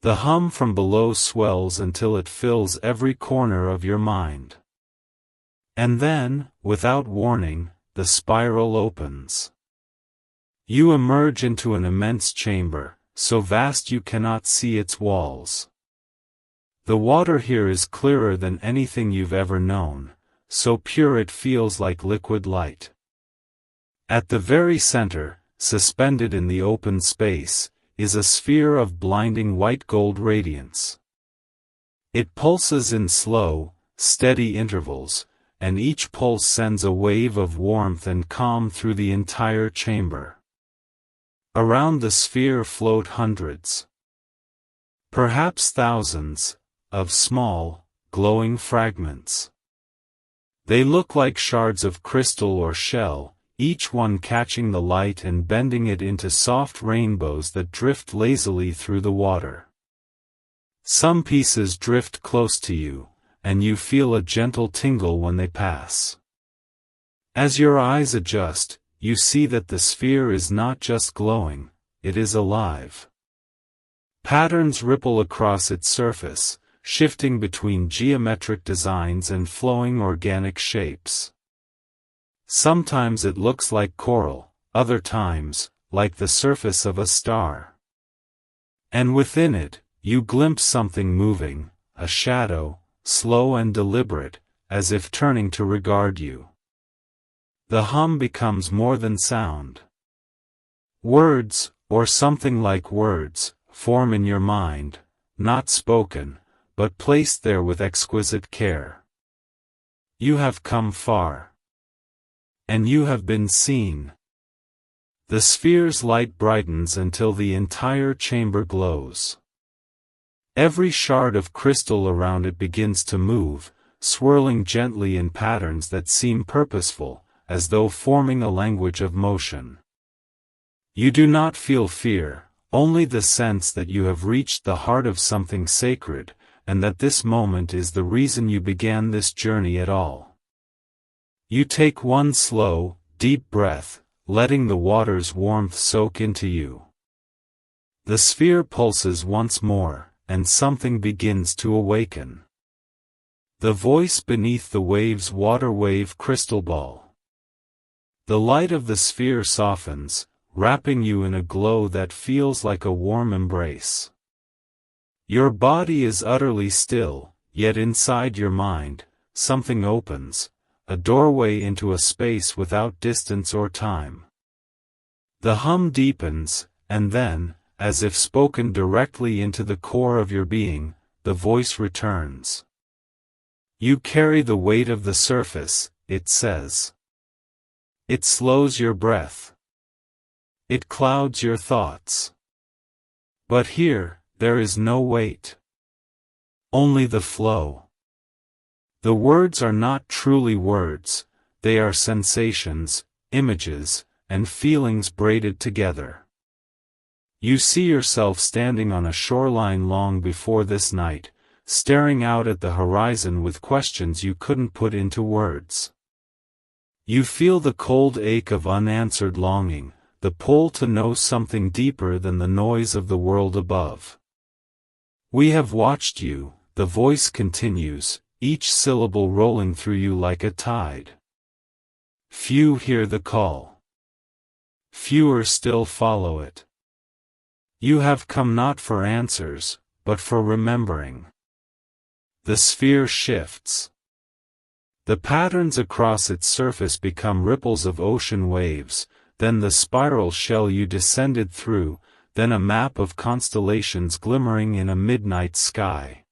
The hum from below swells until it fills every corner of your mind. And then, without warning, the spiral opens. You emerge into an immense chamber, so vast you cannot see its walls. The water here is clearer than anything you've ever known, so pure it feels like liquid light. At the very center, suspended in the open space, is a sphere of blinding white gold radiance. It pulses in slow, steady intervals, and each pulse sends a wave of warmth and calm through the entire chamber. Around the sphere float hundreds, perhaps thousands, of small, glowing fragments. They look like shards of crystal or shell, each one catching the light and bending it into soft rainbows that drift lazily through the water. Some pieces drift close to you, and you feel a gentle tingle when they pass. As your eyes adjust, you see that the sphere is not just glowing, it is alive. Patterns ripple across its surface, shifting between geometric designs and flowing organic shapes. Sometimes it looks like coral, other times, like the surface of a star. And within it, you glimpse something moving, a shadow, slow and deliberate, as if turning to regard you. The hum becomes more than sound. Words, or something like words, form in your mind, not spoken, but placed there with exquisite care. You have come far. And you have been seen. The sphere's light brightens until the entire chamber glows. Every shard of crystal around it begins to move, swirling gently in patterns that seem purposeful, as though forming a language of motion. You do not feel fear, only the sense that you have reached the heart of something sacred, and that this moment is the reason you began this journey at all. You take one slow, deep breath, letting the water's warmth soak into you. The sphere pulses once more, and something begins to awaken. The voice beneath the wave's water wave crystal ball. The light of the sphere softens, wrapping you in a glow that feels like a warm embrace. Your body is utterly still, yet inside your mind, something opens, a doorway into a space without distance or time. The hum deepens, and then, as if spoken directly into the core of your being, the voice returns. You carry the weight of the surface, it says. It slows your breath. It clouds your thoughts. But here, there is no weight. Only the flow. The words are not truly words, they are sensations, images, and feelings braided together. You see yourself standing on a shoreline long before this night, staring out at the horizon with questions you couldn't put into words. You feel the cold ache of unanswered longing, the pull to know something deeper than the noise of the world above. We have watched you, the voice continues, each syllable rolling through you like a tide. Few hear the call. Fewer still follow it. You have come not for answers, but for remembering. The sphere shifts. The patterns across its surface become ripples of ocean waves, then the spiral shell you descended through, then a map of constellations glimmering in a midnight sky.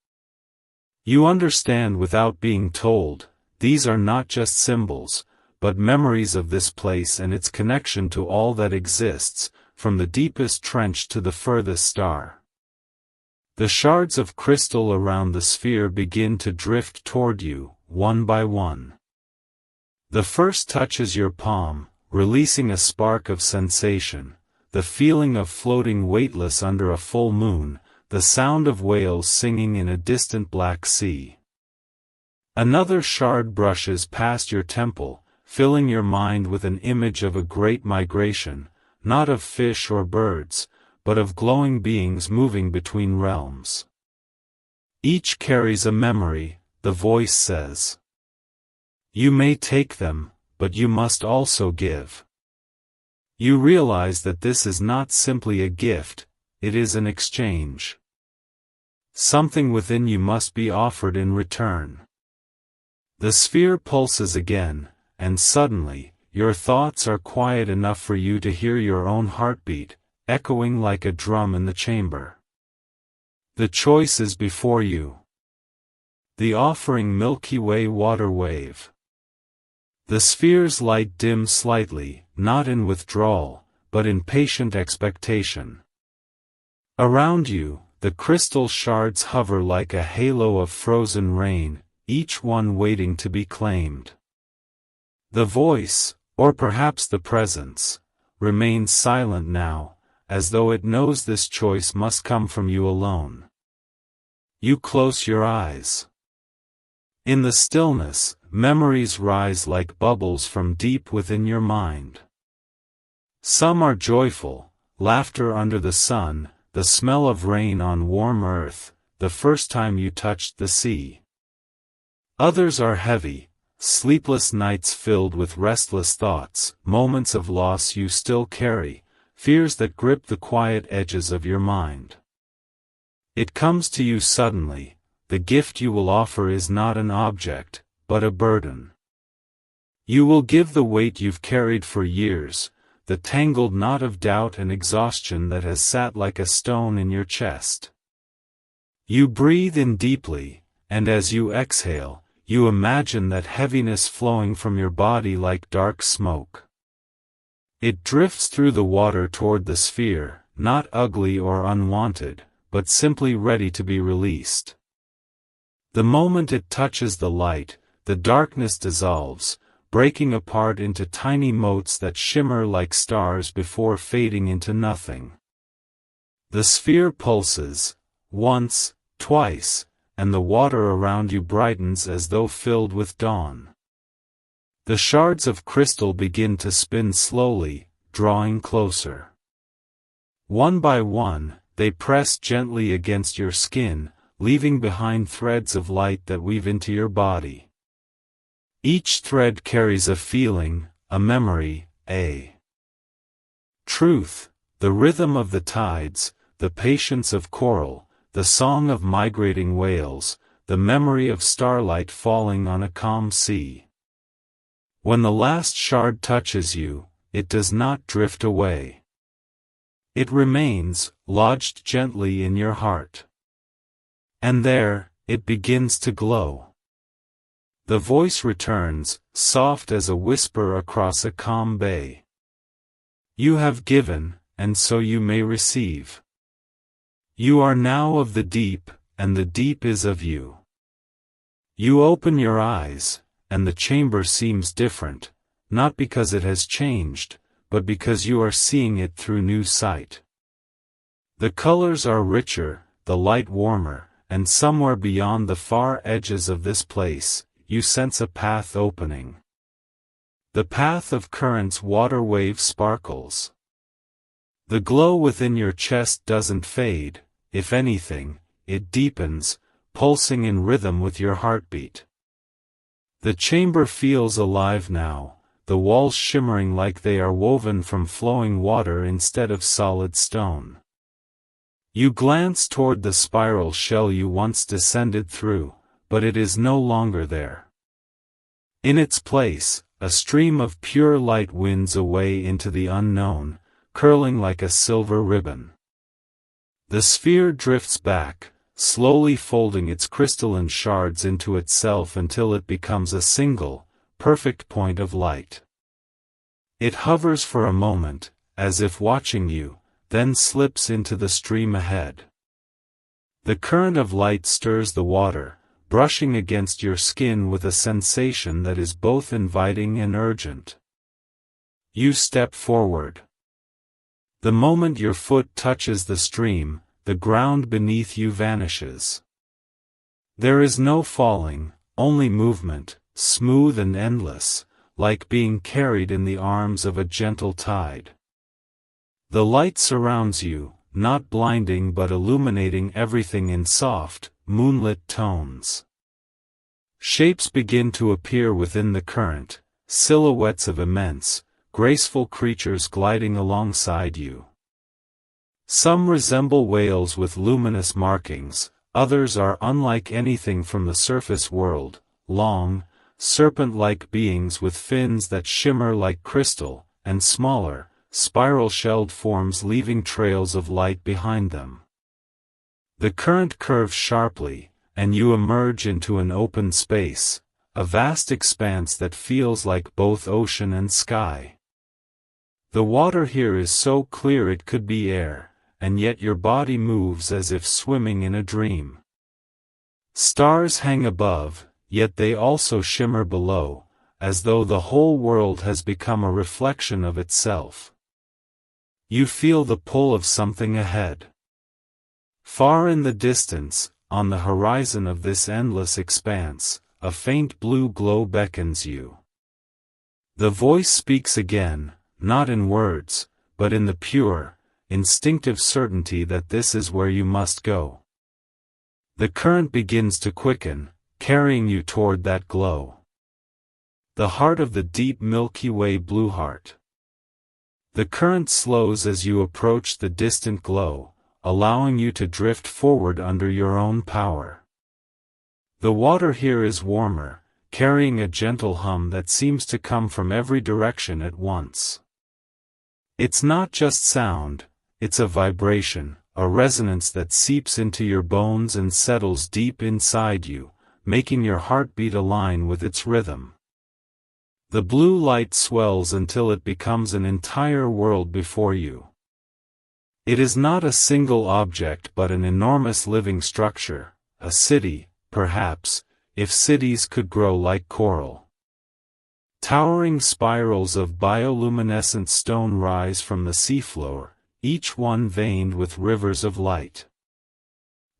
You understand without being told, these are not just symbols, but memories of this place and its connection to all that exists, from the deepest trench to the furthest star. The shards of crystal around the sphere begin to drift toward you, one by one. The first touches your palm, releasing a spark of sensation, the feeling of floating weightless under a full moon, the sound of whales singing in a distant black sea. Another shard brushes past your temple, filling your mind with an image of a great migration, not of fish or birds, but of glowing beings moving between realms. Each carries a memory, the voice says. You may take them, but you must also give. You realize that this is not simply a gift, it is an exchange. Something within you must be offered in return. The sphere pulses again, and suddenly, your thoughts are quiet enough for you to hear your own heartbeat, echoing like a drum in the chamber. The choice is before you. The offering Milky Way water wave. The sphere's light dims slightly, not in withdrawal, but in patient expectation. Around you, the crystal shards hover like a halo of frozen rain, each one waiting to be claimed. The voice, or perhaps the presence, remains silent now, as though it knows this choice must come from you alone. You close your eyes. In the stillness, memories rise like bubbles from deep within your mind. Some are joyful, laughter under the sun, the smell of rain on warm earth, the first time you touched the sea. Others are heavy, sleepless nights filled with restless thoughts, moments of loss you still carry, fears that grip the quiet edges of your mind. It comes to you suddenly, the gift you will offer is not an object, but a burden. You will give the weight you've carried for years, the tangled knot of doubt and exhaustion that has sat like a stone in your chest. You breathe in deeply, and as you exhale, you imagine that heaviness flowing from your body like dark smoke. It drifts through the water toward the sphere, not ugly or unwanted, but simply ready to be released. The moment it touches the light, the darkness dissolves, breaking apart into tiny motes that shimmer like stars before fading into nothing. The sphere pulses, once, twice, and the water around you brightens as though filled with dawn. The shards of crystal begin to spin slowly, drawing closer. One by one, they press gently against your skin, leaving behind threads of light that weave into your body. Each thread carries a feeling, a memory, a truth, the rhythm of the tides, the patience of coral, the song of migrating whales, the memory of starlight falling on a calm sea. When the last shard touches you, it does not drift away. It remains, lodged gently in your heart. And there, it begins to glow. The voice returns, soft as a whisper across a calm bay. You have given, and so you may receive. You are now of the deep, and the deep is of you. You open your eyes, and the chamber seems different, not because it has changed, but because you are seeing it through new sight. The colors are richer, the light warmer, and somewhere beyond the far edges of this place, you sense a path opening. The path of currents water wave sparkles. The glow within your chest doesn't fade, if anything, it deepens, pulsing in rhythm with your heartbeat. The chamber feels alive now, the walls shimmering like they are woven from flowing water instead of solid stone. You glance toward the spiral shell you once descended through, but it is no longer there. In its place, a stream of pure light winds away into the unknown, curling like a silver ribbon. The sphere drifts back, slowly folding its crystalline shards into itself until it becomes a single, perfect point of light. It hovers for a moment, as if watching you, then slips into the stream ahead. The current of light stirs the water, brushing against your skin with a sensation that is both inviting and urgent. You step forward. The moment your foot touches the stream, the ground beneath you vanishes. There is no falling, only movement, smooth and endless, like being carried in the arms of a gentle tide. The light surrounds you, not blinding but illuminating everything in soft, moonlit tones. Shapes begin to appear within the current, silhouettes of immense, graceful creatures gliding alongside you. Some resemble whales with luminous markings, others are unlike anything from the surface world, long, serpent-like beings with fins that shimmer like crystal, and smaller, spiral-shelled forms leaving trails of light behind them. The current curves sharply, and you emerge into an open space, a vast expanse that feels like both ocean and sky. The water here is so clear it could be air, and yet your body moves as if swimming in a dream. Stars hang above, yet they also shimmer below, as though the whole world has become a reflection of itself. You feel the pull of something ahead. Far in the distance, on the horizon of this endless expanse, a faint blue glow beckons you. The voice speaks again, not in words, but in the pure, instinctive certainty that this is where you must go. The current begins to quicken, carrying you toward that glow. The heart of the deep Milky Way blue heart. The current slows as you approach the distant glow, allowing you to drift forward under your own power. The water here is warmer, carrying a gentle hum that seems to come from every direction at once. It's not just sound, it's a vibration, a resonance that seeps into your bones and settles deep inside you, making your heartbeat align with its rhythm. The blue light swells until it becomes an entire world before you. It is not a single object but an enormous living structure, a city, perhaps, if cities could grow like coral. Towering spirals of bioluminescent stone rise from the seafloor, each one veined with rivers of light.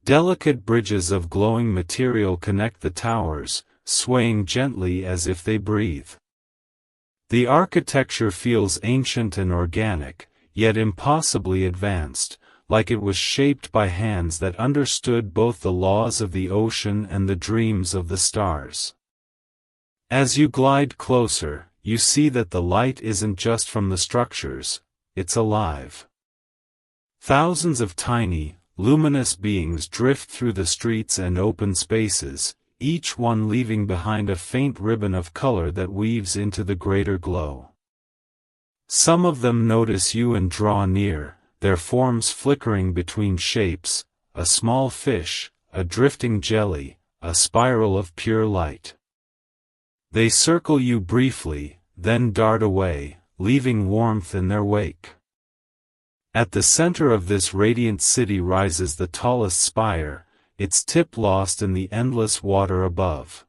Delicate bridges of glowing material connect the towers, swaying gently as if they breathe. The architecture feels ancient and organic, yet impossibly advanced, like it was shaped by hands that understood both the laws of the ocean and the dreams of the stars. As you glide closer, you see that the light isn't just from the structures, it's alive. Thousands of tiny, luminous beings drift through the streets and open spaces, each one leaving behind a faint ribbon of color that weaves into the greater glow. Some of them notice you and draw near, their forms flickering between shapes, a small fish, a drifting jelly, a spiral of pure light. They circle you briefly, then dart away, leaving warmth in their wake. At the center of this radiant city rises the tallest spire, its tip lost in the endless water above.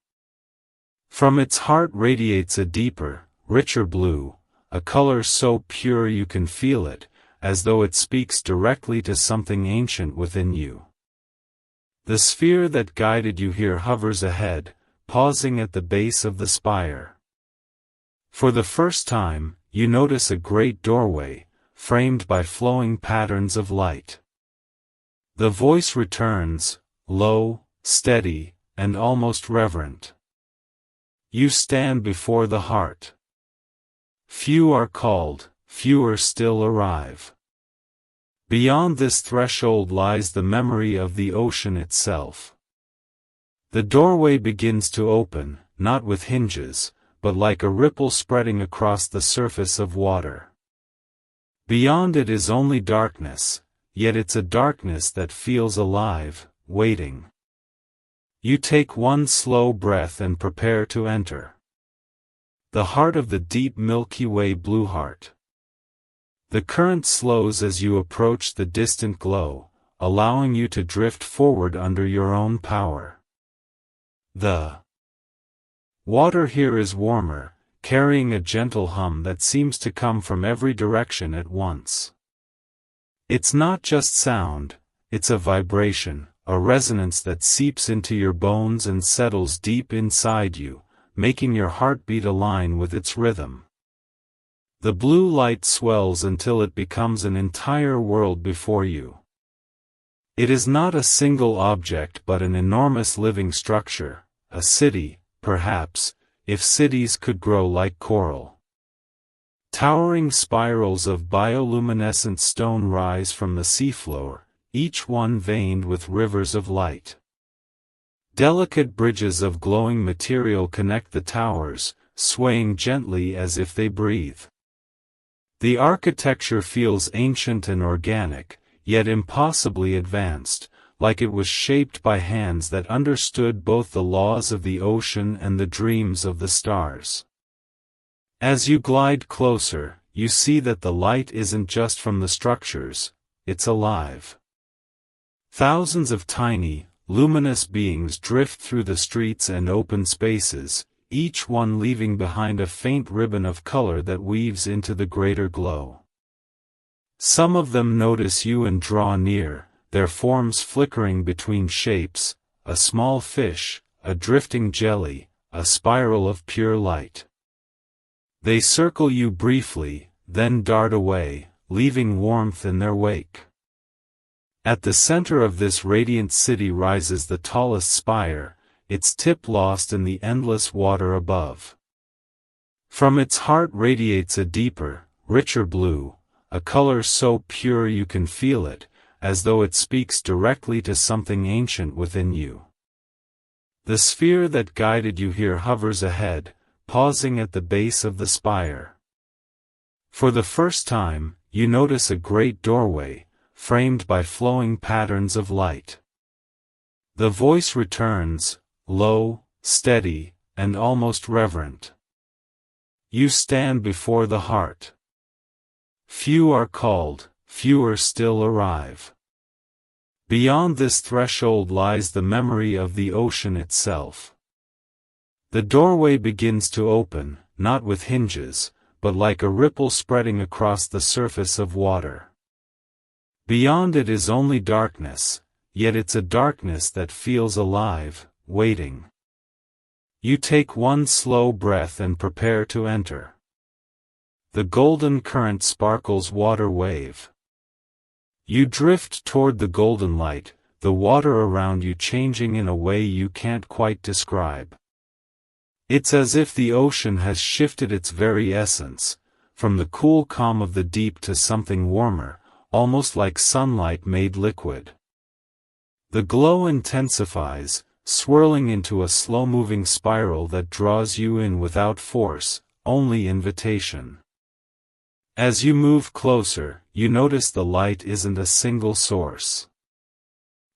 From its heart radiates a deeper, richer blue, a color so pure you can feel it, as though it speaks directly to something ancient within you. The sphere that guided you here hovers ahead, pausing at the base of the spire. For the first time, you notice a great doorway, framed by flowing patterns of light. The voice returns, low, steady, and almost reverent. You stand before the heart. Few are called, fewer still arrive. Beyond this threshold lies the memory of the ocean itself. The doorway begins to open, not with hinges, but like a ripple spreading across the surface of water. Beyond it is only darkness, yet it's a darkness that feels alive, waiting. You take one slow breath and prepare to enter. The heart of the deep Milky Way blue heart. The current slows as you approach the distant glow, allowing you to drift forward under your own power. The water here is warmer, carrying a gentle hum that seems to come from every direction at once. It's not just sound, it's a vibration, a resonance that seeps into your bones and settles deep inside you, making your heartbeat align with its rhythm. The blue light swells until it becomes an entire world before you. It is not a single object but an enormous living structure, a city, perhaps, if cities could grow like coral. Towering spirals of bioluminescent stone rise from the seafloor, each one veined with rivers of light. Delicate bridges of glowing material connect the towers, swaying gently as if they breathe. The architecture feels ancient and organic, yet impossibly advanced, like it was shaped by hands that understood both the laws of the ocean and the dreams of the stars. As you glide closer, you see that the light isn't just from the structures, it's alive. Thousands of tiny, luminous beings drift through the streets and open spaces, each one leaving behind a faint ribbon of color that weaves into the greater glow. Some of them notice you and draw near, their forms flickering between shapes, a small fish, a drifting jelly, a spiral of pure light. They circle you briefly, then dart away, leaving warmth in their wake. At the center of this radiant city rises the tallest spire, its tip lost in the endless water above. From its heart radiates a deeper, richer blue, a color so pure you can feel it, as though it speaks directly to something ancient within you. The sphere that guided you here hovers ahead, pausing at the base of the spire. For the first time, you notice a great doorway, framed by flowing patterns of light. The voice returns, low, steady, and almost reverent. You stand before the heart. Few are called, fewer still arrive. Beyond this threshold lies the memory of the ocean itself. The doorway begins to open, not with hinges, but like a ripple spreading across the surface of water. Beyond it is only darkness, yet it's a darkness that feels alive, waiting. You take one slow breath and prepare to enter. The golden current sparkles water wave. You drift toward the golden light, the water around you changing in a way you can't quite describe. It's as if the ocean has shifted its very essence, from the cool calm of the deep to something warmer, almost like sunlight made liquid. The glow intensifies, swirling into a slow-moving spiral that draws you in without force, only invitation. As you move closer, you notice the light isn't a single source.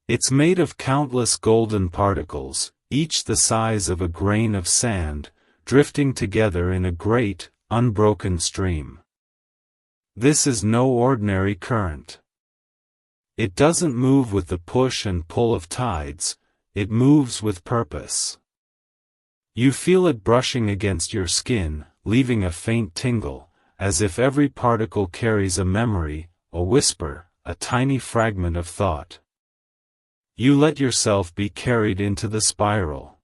It's made of countless golden particles, each the size of a grain of sand, drifting together in a great, unbroken stream. This is no ordinary current. It doesn't move with the push and pull of tides, it moves with purpose. You feel it brushing against your skin, leaving a faint tingle, as if every particle carries a memory, a whisper, a tiny fragment of thought. You let yourself be carried into the spiral.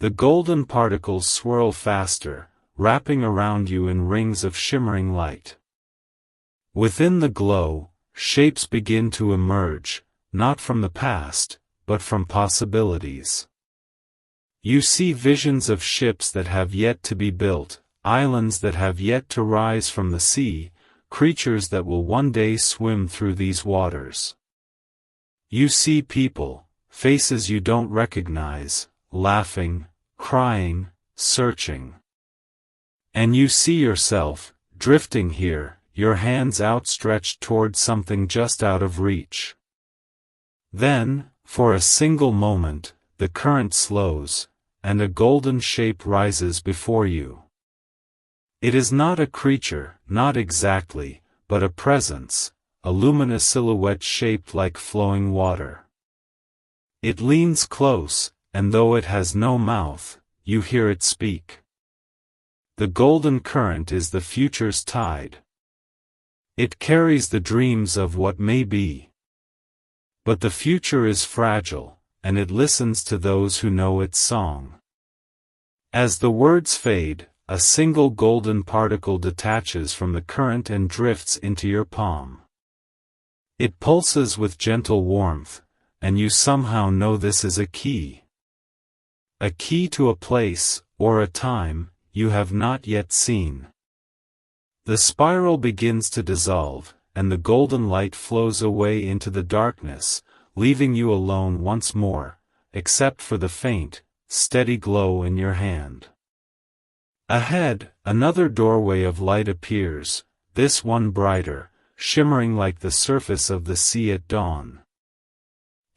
The golden particles swirl faster, wrapping around you in rings of shimmering light. Within the glow, shapes begin to emerge, not from the past, but from possibilities. You see visions of ships that have yet to be built, islands that have yet to rise from the sea, creatures that will one day swim through these waters. You see people, faces you don't recognize, laughing, crying, searching. And you see yourself, drifting here, your hands outstretched toward something just out of reach. Then, for a single moment, the current slows, and a golden shape rises before you. It is not a creature, not exactly, but a presence, a luminous silhouette shaped like flowing water. It leans close, and though it has no mouth, you hear it speak. The golden current is the future's tide. It carries the dreams of what may be. But the future is fragile, and it listens to those who know its song. As the words fade, a single golden particle detaches from the current and drifts into your palm. It pulses with gentle warmth, and you somehow know this is a key. A key to a place, or a time, you have not yet seen. The spiral begins to dissolve, and the golden light flows away into the darkness, leaving you alone once more, except for the faint, steady glow in your hand. Ahead, another doorway of light appears, this one brighter, shimmering like the surface of the sea at dawn.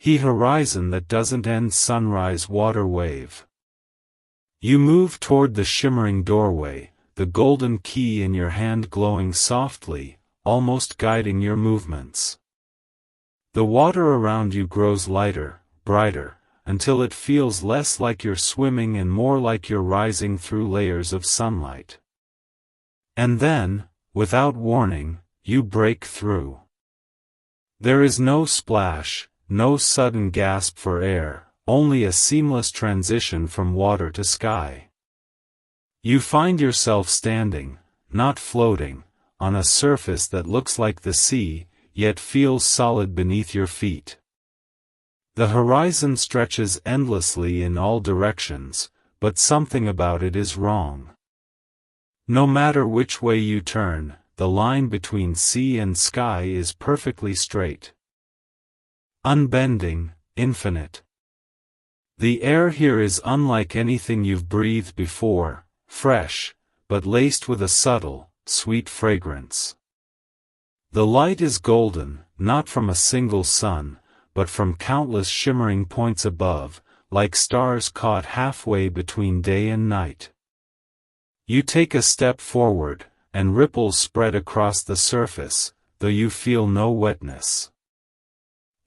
The horizon that doesn't end, sunrise water wave. You move toward the shimmering doorway, the golden key in your hand glowing softly, almost guiding your movements. The water around you grows lighter, brighter, until it feels less like you're swimming and more like you're rising through layers of sunlight. And then, without warning, you break through. There is no splash, no sudden gasp for air, only a seamless transition from water to sky. You find yourself standing, not floating, on a surface that looks like the sea, yet feels solid beneath your feet. The horizon stretches endlessly in all directions, but something about it is wrong. No matter which way you turn, the line between sea and sky is perfectly straight. Unbending, infinite. The air here is unlike anything you've breathed before, fresh, but laced with a subtle, sweet fragrance. The light is golden, not from a single sun, but from countless shimmering points above, like stars caught halfway between day and night. You take a step forward, and ripples spread across the surface, though you feel no wetness.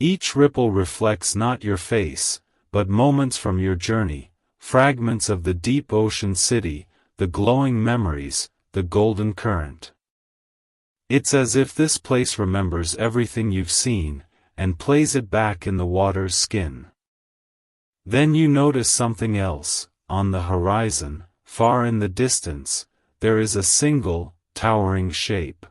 Each ripple reflects not your face, but moments from your journey, fragments of the deep ocean city, the glowing memories, the golden current. It's as if this place remembers everything you've seen, and plays it back in the water's skin. Then you notice something else. On the horizon, far in the distance, there is a single, towering shape.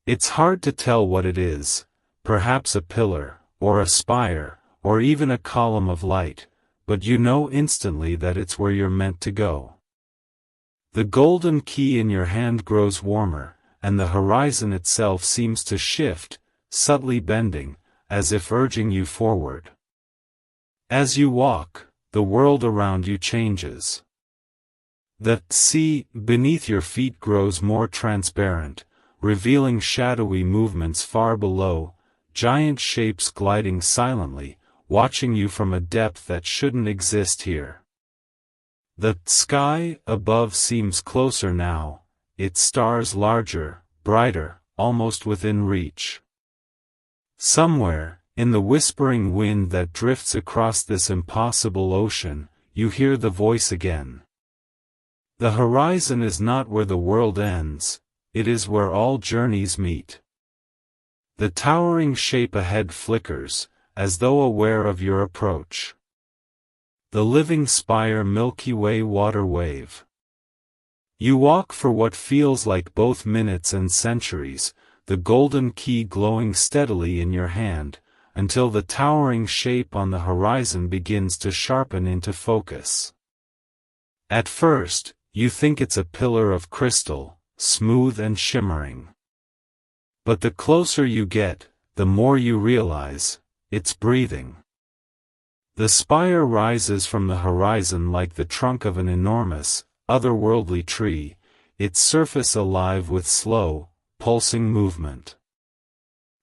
It's hard to tell what it is, perhaps a pillar, or a spire, or even a column of light, but you know instantly that it's where you're meant to go. The golden key in your hand grows warmer, and the horizon itself seems to shift, subtly bending, as if urging you forward. As you walk, the world around you changes. The sea beneath your feet grows more transparent, revealing shadowy movements far below, giant shapes gliding silently, watching you from a depth that shouldn't exist here. The sky above seems closer now, its stars larger, brighter, almost within reach. Somewhere, in the whispering wind that drifts across this impossible ocean, you hear the voice again. The horizon is not where the world ends, it is where all journeys meet. The towering shape ahead flickers, as though aware of your approach. The living spire Milky Way water wave. You walk for what feels like both minutes and centuries, the golden key glowing steadily in your hand, until the towering shape on the horizon begins to sharpen into focus. At first, you think it's a pillar of crystal, smooth and shimmering. But the closer you get, the more you realize, it's breathing. The spire rises from the horizon like the trunk of an enormous, otherworldly tree, its surface alive with slow, pulsing movement.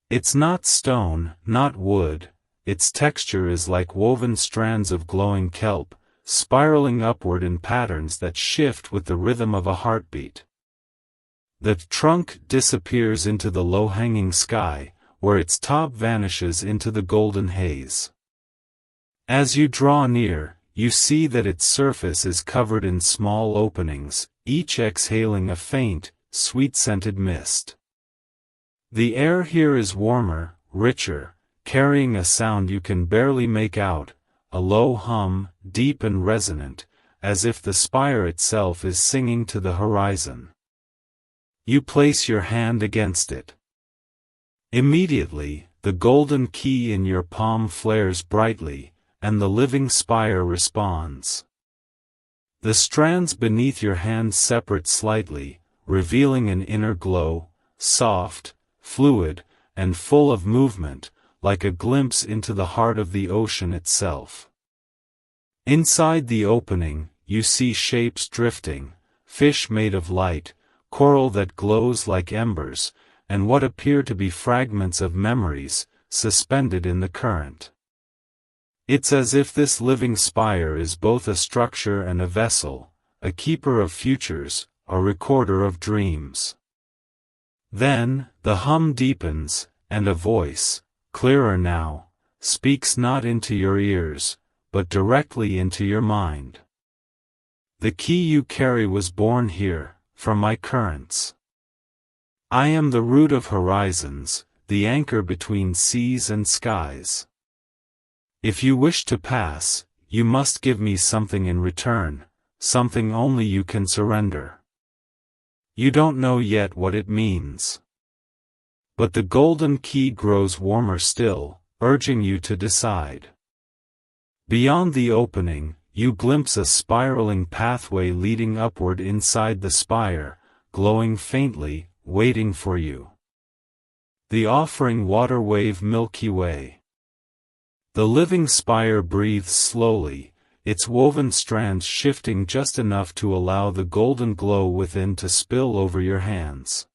It's not stone, not wood, its texture is like woven strands of glowing kelp, spiraling upward in patterns that shift with the rhythm of a heartbeat. The trunk disappears into the low-hanging sky, where its top vanishes into the golden haze. As you draw near, you see that its surface is covered in small openings, each exhaling a faint, sweet-scented mist. The air here is warmer, richer, carrying a sound you can barely make out, a low hum, deep and resonant, as if the spire itself is singing to the horizon. You place your hand against it. Immediately, the golden key in your palm flares brightly, and the living spire responds. The strands beneath your hand separate slightly, revealing an inner glow, soft, fluid, and full of movement, like a glimpse into the heart of the ocean itself. Inside the opening, you see shapes drifting, fish made of light, coral that glows like embers, and what appear to be fragments of memories, suspended in the current. It's as if this living spire is both a structure and a vessel, a keeper of futures, a recorder of dreams. Then, the hum deepens, and a voice, clearer now, speaks not into your ears, but directly into your mind. The key you carry was born here, from my currents. I am the root of horizons, the anchor between seas and skies. If you wish to pass, you must give me something in return, something only you can surrender. You don't know yet what it means. But the golden key grows warmer still, urging you to decide. Beyond the opening, you glimpse a spiraling pathway leading upward inside the spire, glowing faintly, waiting for you. The offering water wave Milky Way. The living spire breathes slowly, its woven strands shifting just enough to allow the golden glow within to spill over your hands.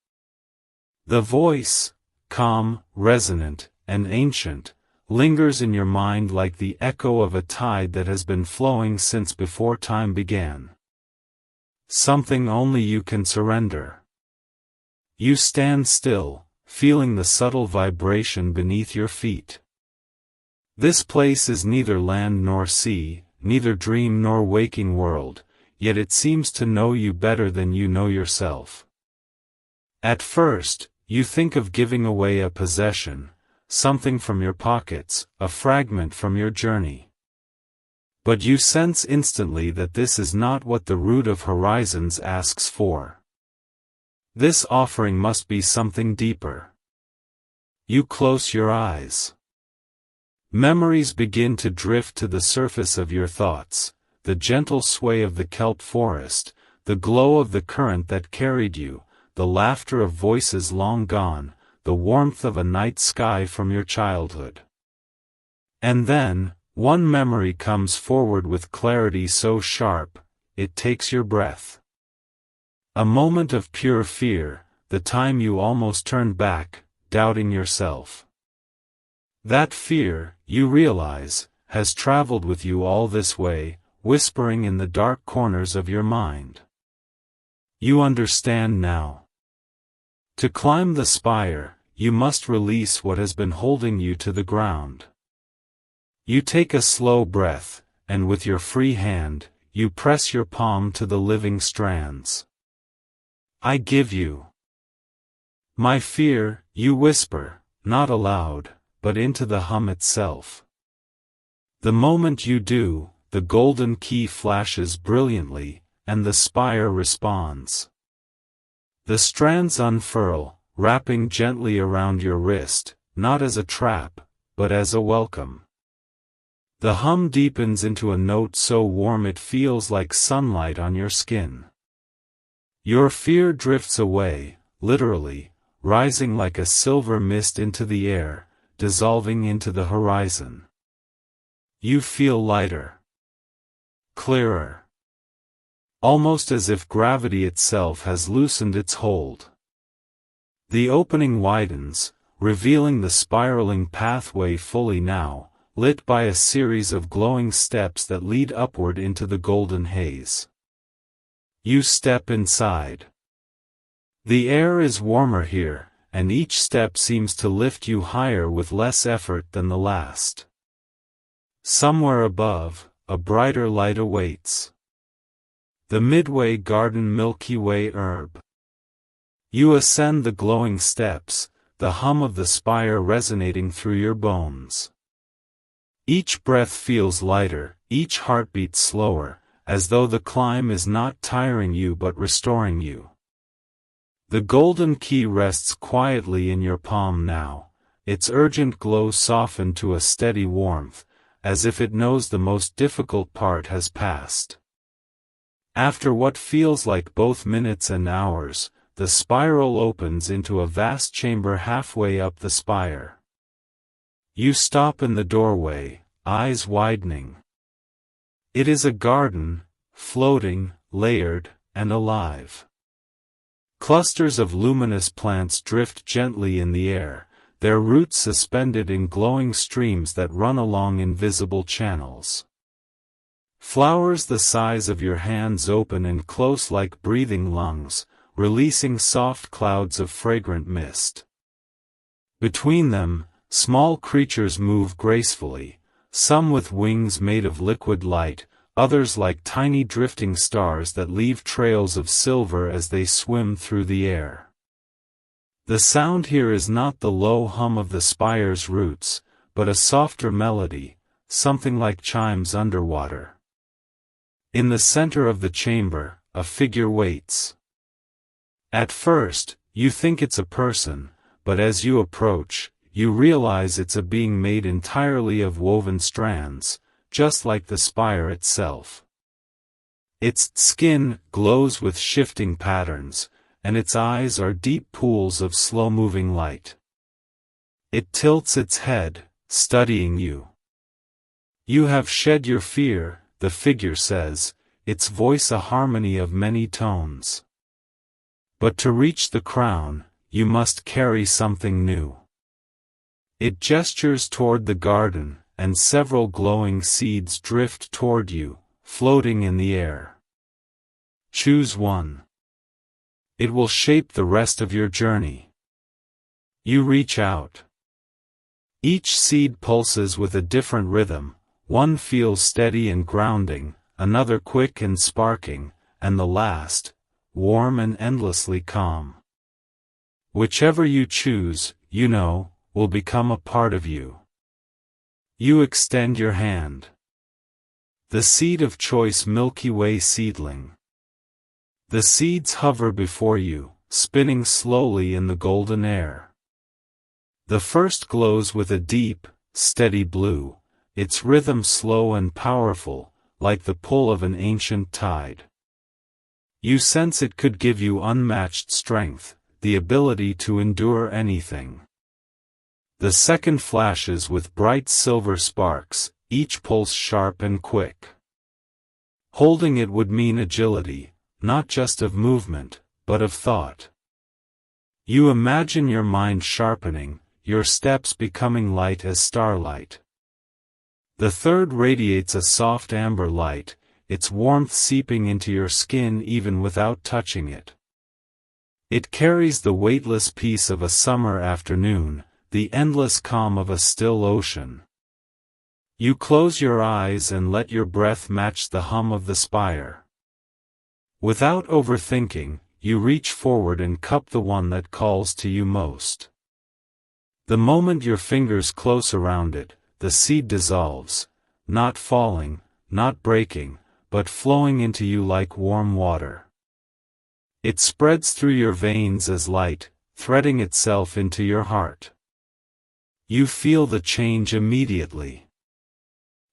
The voice, calm, resonant, and ancient, lingers in your mind like the echo of a tide that has been flowing since before time began. Something only you can surrender. You stand still, feeling the subtle vibration beneath your feet. This place is neither land nor sea, neither dream nor waking world, yet it seems to know you better than you know yourself. At first, you think of giving away a possession, something from your pockets, a fragment from your journey. But you sense instantly that this is not what the root of horizons asks for. This offering must be something deeper. You close your eyes. Memories begin to drift to the surface of your thoughts, the gentle sway of the kelp forest, the glow of the current that carried you, the laughter of voices long gone, the warmth of a night sky from your childhood. And then, one memory comes forward with clarity so sharp, it takes your breath. A moment of pure fear, the time you almost turned back, doubting yourself. That fear, you realize, has traveled with you all this way, whispering in the dark corners of your mind. You understand now. To climb the spire, you must release what has been holding you to the ground. You take a slow breath, and with your free hand, you press your palm to the living strands. I give you my fear, you whisper, not aloud, but into the hum itself. The moment you do, the golden key flashes brilliantly, and the spire responds. The strands unfurl, wrapping gently around your wrist, not as a trap, but as a welcome. The hum deepens into a note so warm it feels like sunlight on your skin. Your fear drifts away, literally, rising like a silver mist into the air, dissolving into the horizon. You feel lighter. Clearer. Almost as if gravity itself has loosened its hold. The opening widens, revealing the spiraling pathway fully now, lit by a series of glowing steps that lead upward into the golden haze. You step inside. The air is warmer here, and each step seems to lift you higher with less effort than the last. Somewhere above, a brighter light awaits. The Midway Garden Milky Way herb. You ascend the glowing steps, the hum of the spire resonating through your bones. Each breath feels lighter, each heartbeat slower, as though the climb is not tiring you but restoring you. The golden key rests quietly in your palm now, its urgent glow softened to a steady warmth, as if it knows the most difficult part has passed. After what feels like both minutes and hours, the spiral opens into a vast chamber halfway up the spire. You stop in the doorway, eyes widening. It is a garden, floating, layered, and alive. Clusters of luminous plants drift gently in the air, their roots suspended in glowing streams that run along invisible channels. Flowers the size of your hands open and close like breathing lungs, releasing soft clouds of fragrant mist. Between them, small creatures move gracefully, some with wings made of liquid light, others like tiny drifting stars that leave trails of silver as they swim through the air. The sound here is not the low hum of the spire's roots, but a softer melody, something like chimes underwater. In the center of the chamber, a figure waits. At first, you think it's a person, but as you approach, you realize it's a being made entirely of woven strands, just like the spire itself. Its skin glows with shifting patterns, and its eyes are deep pools of slow-moving light. It tilts its head, studying you. You have shed your fear, the figure says, its voice a harmony of many tones. But to reach the crown, you must carry something new. It gestures toward the garden, and several glowing seeds drift toward you, floating in the air. Choose one. It will shape the rest of your journey. You reach out. Each seed pulses with a different rhythm, one feels steady and grounding, another quick and sparking, and the last, warm and endlessly calm. Whichever you choose, you know, will become a part of you. You extend your hand. The seed of choice Milky Way seedling. The seeds hover before you, spinning slowly in the golden air. The first glows with a deep, steady blue, its rhythm slow and powerful, like the pull of an ancient tide. You sense it could give you unmatched strength, the ability to endure anything. The second flashes with bright silver sparks, each pulse sharp and quick. Holding it would mean agility, not just of movement, but of thought. You imagine your mind sharpening, your steps becoming light as starlight. The third radiates a soft amber light, its warmth seeping into your skin even without touching it. It carries the weightless peace of a summer afternoon, the endless calm of a still ocean. You close your eyes and let your breath match the hum of the spire. Without overthinking, you reach forward and cup the one that calls to you most. The moment your fingers close around it, the seed dissolves, not falling, not breaking, but flowing into you like warm water. It spreads through your veins as light, threading itself into your heart. You feel the change immediately.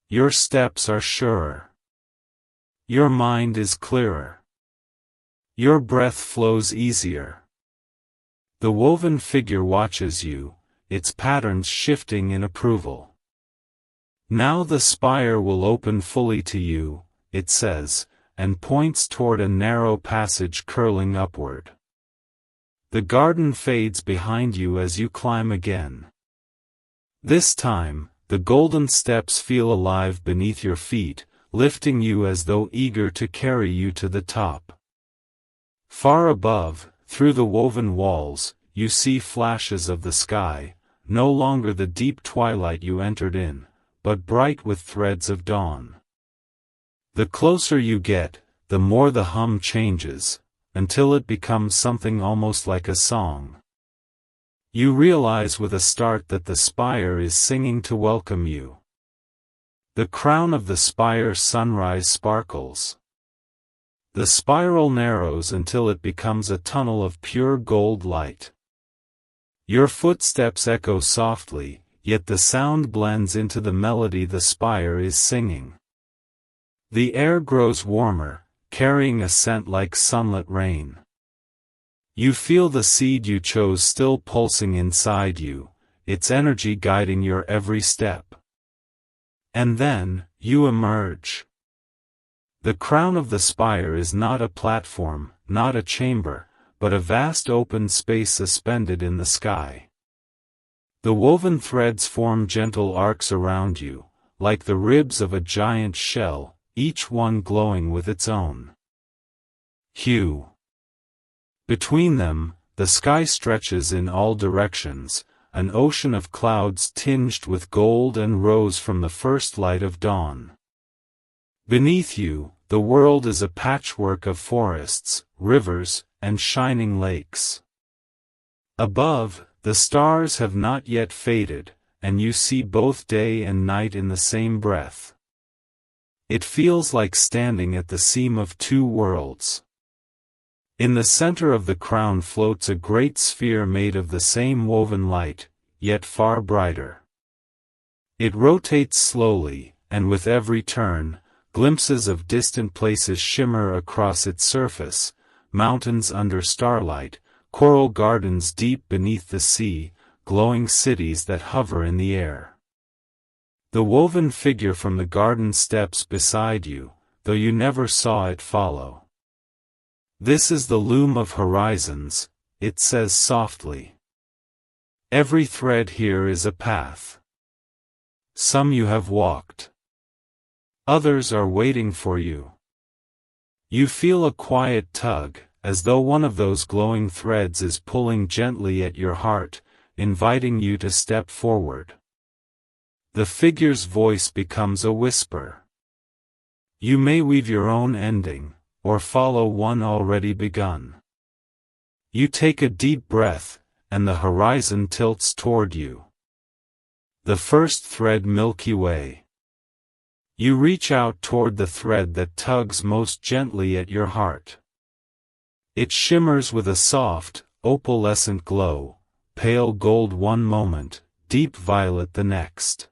Your steps are surer. Your mind is clearer. Your breath flows easier. The woven figure watches you, its patterns shifting in approval. Now the spire will open fully to you, it says, and points toward a narrow passage curling upward. The garden fades behind you as you climb again. This time, the golden steps feel alive beneath your feet, lifting you as though eager to carry you to the top. Far above, through the woven walls, you see flashes of the sky, no longer the deep twilight you entered in, but bright with threads of dawn. The closer you get, the more the hum changes, until it becomes something almost like a song. You realize with a start that the spire is singing to welcome you. The crown of the spire sunrise sparkles. The spiral narrows until it becomes a tunnel of pure gold light. Your footsteps echo softly, yet the sound blends into the melody the spire is singing. The air grows warmer, carrying a scent like sunlit rain. You feel the seed you chose still pulsing inside you, its energy guiding your every step. And then, you emerge. The crown of the spire is not a platform, not a chamber, but a vast open space suspended in the sky. The woven threads form gentle arcs around you, like the ribs of a giant shell, each one glowing with its own hue. Between them, the sky stretches in all directions, an ocean of clouds tinged with gold and rose from the first light of dawn. Beneath you, the world is a patchwork of forests, rivers, and shining lakes. Above, the stars have not yet faded, and you see both day and night in the same breath. It feels like standing at the seam of two worlds. In the center of the crown floats a great sphere made of the same woven light, yet far brighter. It rotates slowly, and with every turn, glimpses of distant places shimmer across its surface, mountains under starlight, coral gardens deep beneath the sea, glowing cities that hover in the air. The woven figure from the garden steps beside you, though you never saw it follow. This is the loom of horizons, it says softly. Every thread here is a path. Some you have walked. Others are waiting for you. You feel a quiet tug, as though one of those glowing threads is pulling gently at your heart, inviting you to step forward. The figure's voice becomes a whisper. You may weave your own ending, or follow one already begun. You take a deep breath, and the horizon tilts toward you. The first thread Milky Way. You reach out toward the thread that tugs most gently at your heart. It shimmers with a soft, opalescent glow, pale gold one moment, deep violet the next.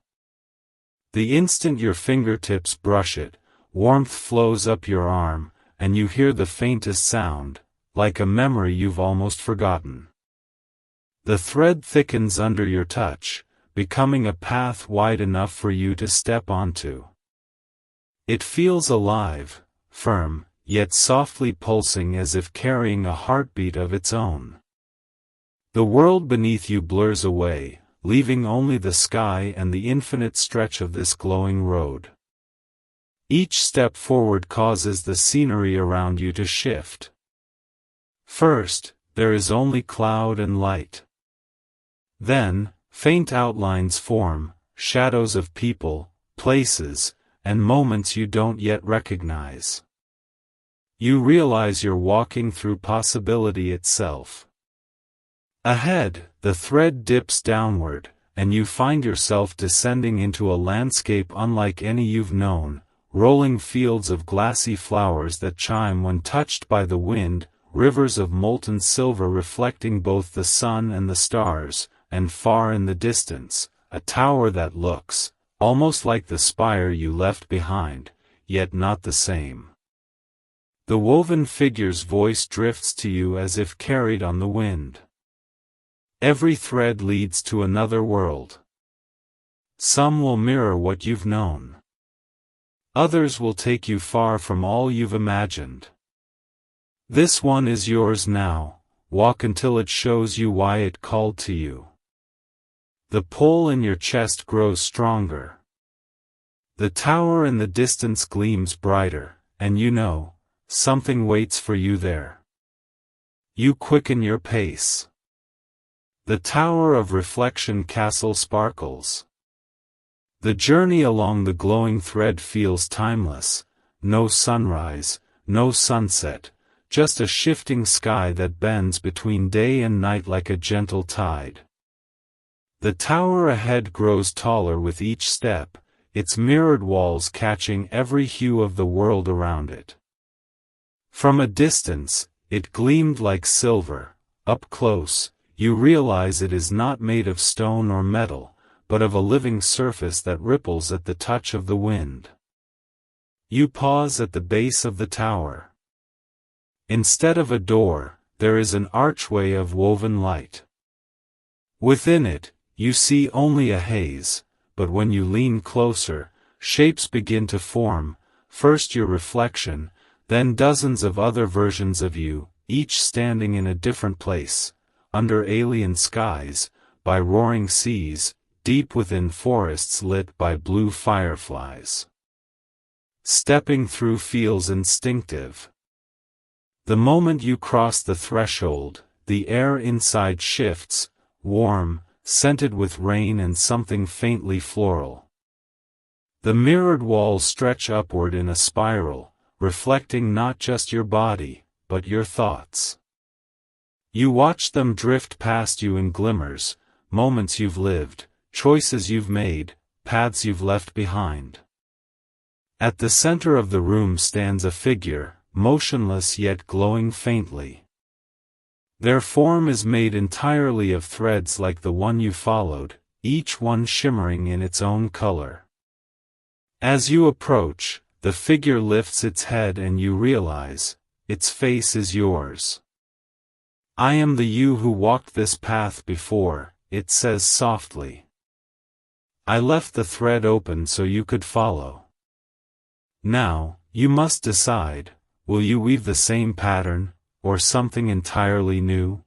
The instant your fingertips brush it, warmth flows up your arm, and you hear the faintest sound, like a memory you've almost forgotten. The thread thickens under your touch, becoming a path wide enough for you to step onto. It feels alive, firm, yet softly pulsing as if carrying a heartbeat of its own. The world beneath you blurs away, leaving only the sky and the infinite stretch of this glowing road. Each step forward causes the scenery around you to shift. First, there is only cloud and light. Then, faint outlines form, shadows of people, places, and moments you don't yet recognize. You realize you're walking through possibility itself. Ahead, the thread dips downward, and you find yourself descending into a landscape unlike any you've known, rolling fields of glassy flowers that chime when touched by the wind, rivers of molten silver reflecting both the sun and the stars, and far in the distance, a tower that looks, almost like the spire you left behind, yet not the same. The woven figure's voice drifts to you as if carried on the wind. Every thread leads to another world. Some will mirror what you've known. Others will take you far from all you've imagined. This one is yours now, walk until it shows you why it called to you. The pull in your chest grows stronger. The tower in the distance gleams brighter, and you know, something waits for you there. You quicken your pace. The tower of reflection castle sparkles. The journey along the glowing thread feels timeless, no sunrise, no sunset, just a shifting sky that bends between day and night like a gentle tide. The tower ahead grows taller with each step, its mirrored walls catching every hue of the world around it. From a distance, it gleamed like silver. Up close, you realize it is not made of stone or metal, but of a living surface that ripples at the touch of the wind. You pause at the base of the tower. Instead of a door, there is an archway of woven light. Within it, you see only a haze, but when you lean closer, shapes begin to form, first your reflection, then dozens of other versions of you, each standing in a different place, under alien skies, by roaring seas, deep within forests lit by blue fireflies. Stepping through feels instinctive. The moment you cross the threshold, the air inside shifts, warm, scented with rain and something faintly floral. The mirrored walls stretch upward in a spiral, reflecting not just your body, but your thoughts. You watch them drift past you in glimmers, moments you've lived, choices you've made, paths you've left behind. At the center of the room stands a figure, motionless yet glowing faintly. Their form is made entirely of threads like the one you followed, each one shimmering in its own color. As you approach, the figure lifts its head and you realize, its face is yours. I am the you who walked this path before, it says softly. I left the thread open so you could follow. Now, you must decide, will you weave the same pattern, or something entirely new?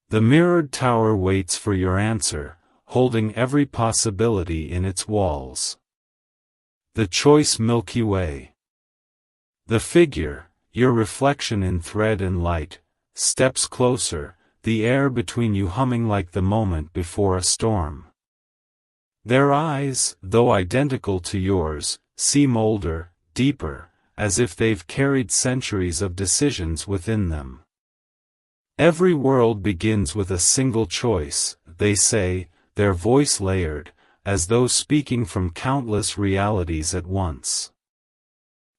The mirrored tower waits for your answer, holding every possibility in its walls. The choice Milky Way. The figure, your reflection in thread and light, steps closer, the air between you humming like the moment before a storm. Their eyes, though identical to yours, seem older, deeper, as if they've carried centuries of decisions within them. Every world begins with a single choice, they say, their voice layered, as though speaking from countless realities at once.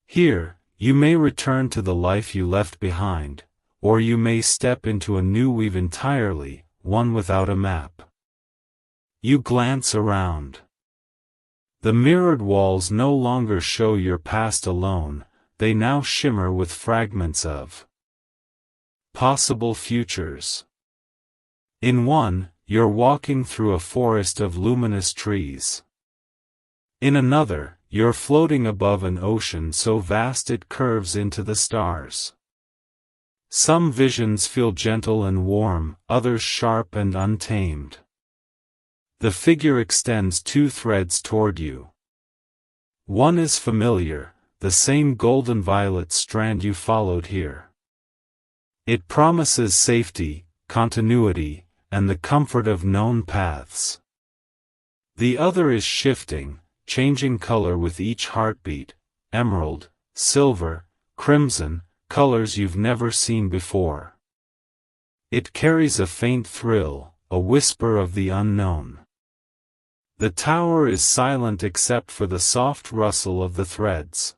Here, you may return to the life you left behind, or you may step into a new weave entirely, one without a map. You glance around. The mirrored walls no longer show your past alone, they now shimmer with fragments of possible futures. In one, you're walking through a forest of luminous trees. In another, you're floating above an ocean so vast it curves into the stars. Some visions feel gentle and warm, others sharp and untamed. The figure extends two threads toward you. One is familiar, the same golden violet strand you followed here. It promises safety, continuity, and the comfort of known paths. The other is shifting, changing color with each heartbeat, emerald, silver, crimson, colors you've never seen before. It carries a faint thrill, a whisper of the unknown. The tower is silent except for the soft rustle of the threads.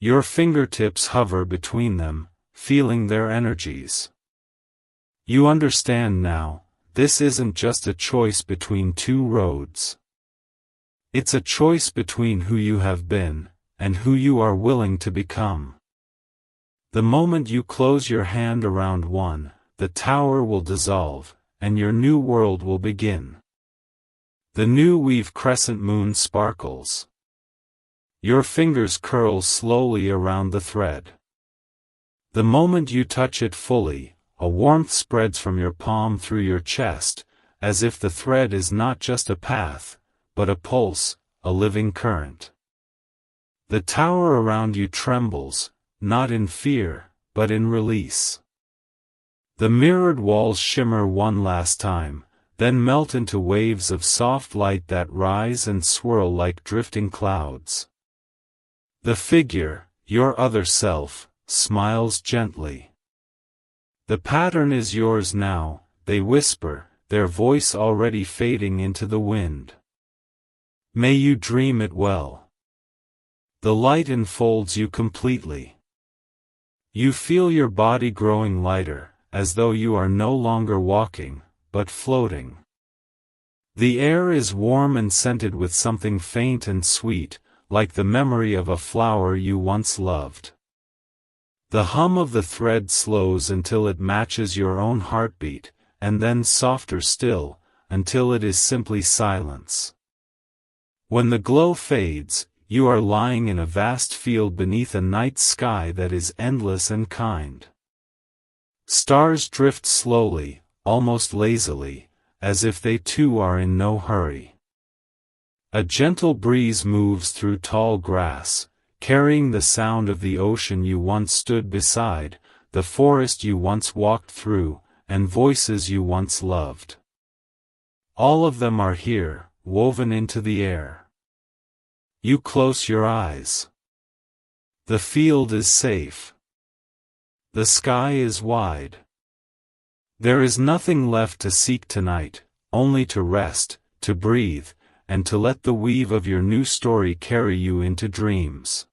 Your fingertips hover between them, feeling their energies. You understand now, this isn't just a choice between two roads. It's a choice between who you have been, and who you are willing to become. The moment you close your hand around one, the tower will dissolve, and your new world will begin. The new weave crescent moon sparkles. Your fingers curl slowly around the thread. The moment you touch it fully, a warmth spreads from your palm through your chest, as if the thread is not just a path, but a pulse, a living current. The tower around you trembles, not in fear, but in release. The mirrored walls shimmer one last time, then melt into waves of soft light that rise and swirl like drifting clouds. The figure, your other self, smiles gently. The pattern is yours now, they whisper, their voice already fading into the wind. May you dream it well. The light enfolds you completely. You feel your body growing lighter, as though you are no longer walking, but floating. The air is warm and scented with something faint and sweet, like the memory of a flower you once loved. The hum of the thread slows until it matches your own heartbeat, and then softer still, until it is simply silence. When the glow fades, you are lying in a vast field beneath a night sky that is endless and kind. Stars drift slowly, almost lazily, as if they too are in no hurry. A gentle breeze moves through tall grass, carrying the sound of the ocean you once stood beside, the forest you once walked through, and voices you once loved. All of them are here, woven into the air. You close your eyes. The field is safe. The sky is wide. There is nothing left to seek tonight, only to rest, to breathe, and to let the weave of your new story carry you into dreams.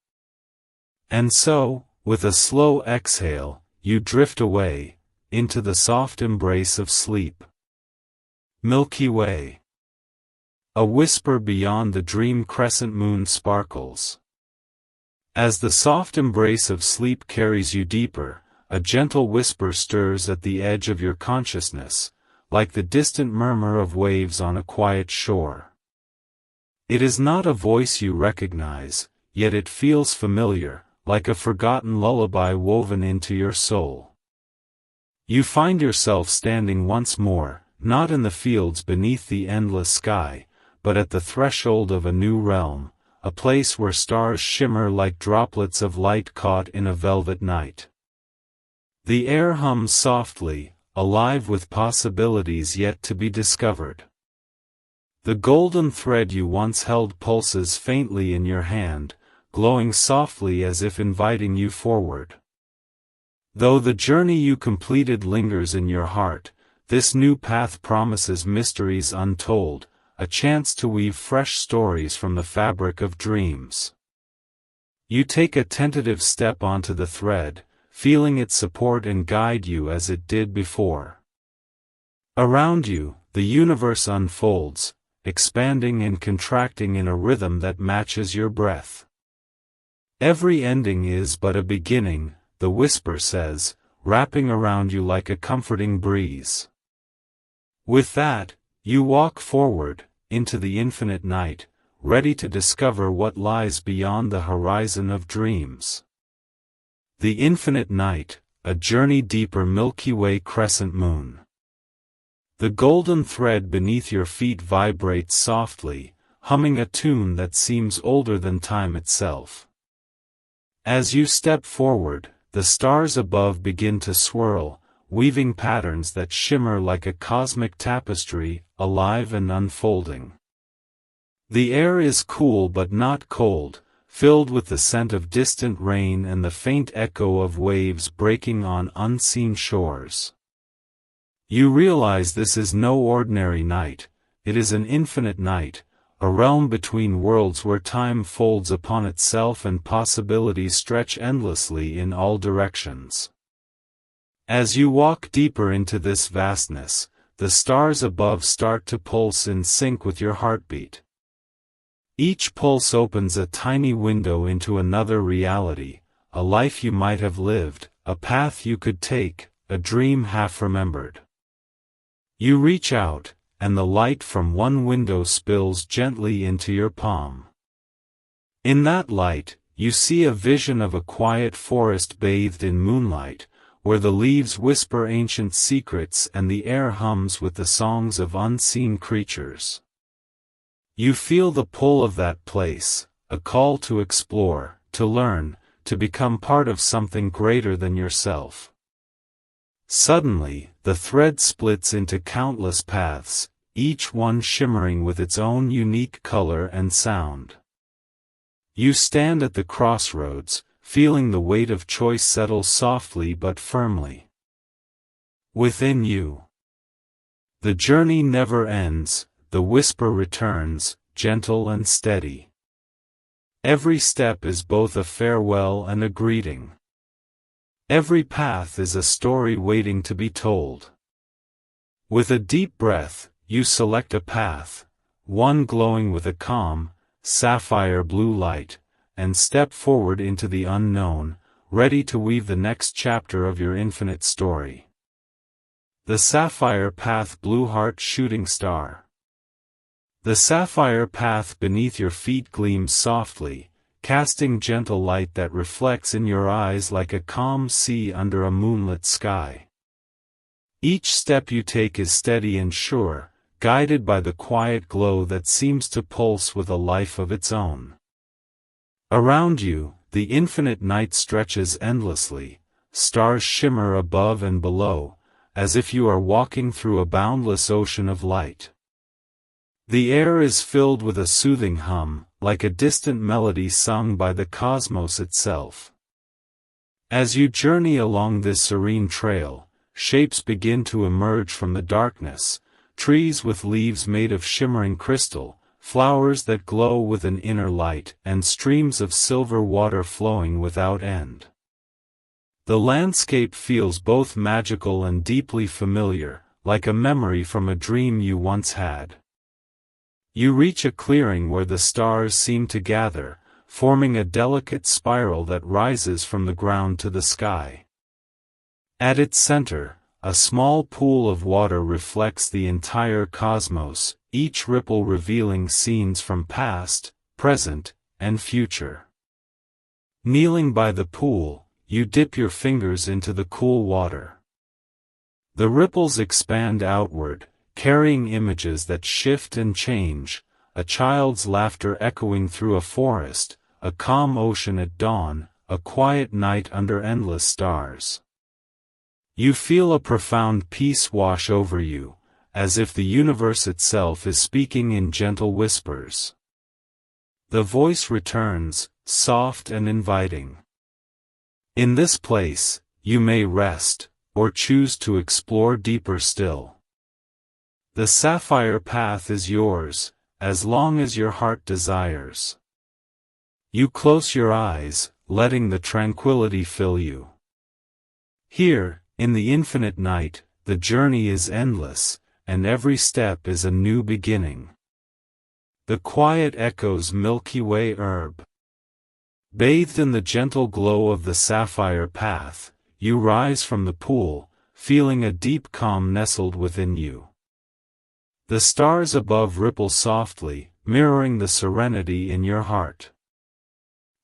And so, with a slow exhale, you drift away, into the soft embrace of sleep. Milky Way. A whisper beyond the dream crescent moon sparkles. As the soft embrace of sleep carries you deeper, a gentle whisper stirs at the edge of your consciousness, like the distant murmur of waves on a quiet shore. It is not a voice you recognize, yet it feels familiar, like a forgotten lullaby woven into your soul. You find yourself standing once more, not in the fields beneath the endless sky, but at the threshold of a new realm, a place where stars shimmer like droplets of light caught in a velvet night. The air hums softly, alive with possibilities yet to be discovered. The golden thread you once held pulses faintly in your hand, glowing softly as if inviting you forward. Though the journey you completed lingers in your heart, this new path promises mysteries untold, a chance to weave fresh stories from the fabric of dreams. You take a tentative step onto the thread, feeling it support and guide you as it did before. Around you, the universe unfolds, expanding and contracting in a rhythm that matches your breath. Every ending is but a beginning, the whisper says, wrapping around you like a comforting breeze. With that, you walk forward, into the infinite night, ready to discover what lies beyond the horizon of dreams. The infinite night, a journey deeper Milky Way crescent moon. The golden thread beneath your feet vibrates softly, humming a tune that seems older than time itself. As you step forward, the stars above begin to swirl, weaving patterns that shimmer like a cosmic tapestry, alive and unfolding. The air is cool but not cold, filled with the scent of distant rain and the faint echo of waves breaking on unseen shores. You realize this is no ordinary night, it is an infinite night, a realm between worlds where time folds upon itself and possibilities stretch endlessly in all directions. As you walk deeper into this vastness, the stars above start to pulse in sync with your heartbeat. Each pulse opens a tiny window into another reality, a life you might have lived, a path you could take, a dream half remembered. You reach out, and the light from one window spills gently into your palm. In that light, you see a vision of a quiet forest bathed in moonlight, where the leaves whisper ancient secrets and the air hums with the songs of unseen creatures. You feel the pull of that place, a call to explore, to learn, to become part of something greater than yourself. Suddenly, the thread splits into countless paths, each one shimmering with its own unique color and sound. You stand at the crossroads, feeling the weight of choice settle softly but firmly within you. The journey never ends, the whisper returns, gentle and steady. Every step is both a farewell and a greeting. Every path is a story waiting to be told. With a deep breath, you select a path, one glowing with a calm, sapphire blue light, and step forward into the unknown, ready to weave the next chapter of your infinite story. The sapphire path, blue heart shooting star. The sapphire path beneath your feet gleams softly, casting gentle light that reflects in your eyes like a calm sea under a moonlit sky. Each step you take is steady and sure, guided by the quiet glow that seems to pulse with a life of its own. Around you, the infinite night stretches endlessly, stars shimmer above and below, as if you are walking through a boundless ocean of light. The air is filled with a soothing hum, like a distant melody sung by the cosmos itself. As you journey along this serene trail, shapes begin to emerge from the darkness, trees with leaves made of shimmering crystal, flowers that glow with an inner light, and streams of silver water flowing without end. The landscape feels both magical and deeply familiar, like a memory from a dream you once had. You reach a clearing where the stars seem to gather, forming a delicate spiral that rises from the ground to the sky. At its center, a small pool of water reflects the entire cosmos, each ripple revealing scenes from past, present, and future. Kneeling by the pool, you dip your fingers into the cool water. The ripples expand outward, carrying images that shift and change, a child's laughter echoing through a forest, a calm ocean at dawn, a quiet night under endless stars. You feel a profound peace wash over you, as if the universe itself is speaking in gentle whispers. The voice returns, soft and inviting. In this place, you may rest, or choose to explore deeper still. The sapphire path is yours, as long as your heart desires. You close your eyes, letting the tranquility fill you. Here, in the infinite night, the journey is endless, and every step is a new beginning. The quiet echoes Milky Way herb. Bathed in the gentle glow of the sapphire path, you rise from the pool, feeling a deep calm nestled within you. The stars above ripple softly, mirroring the serenity in your heart.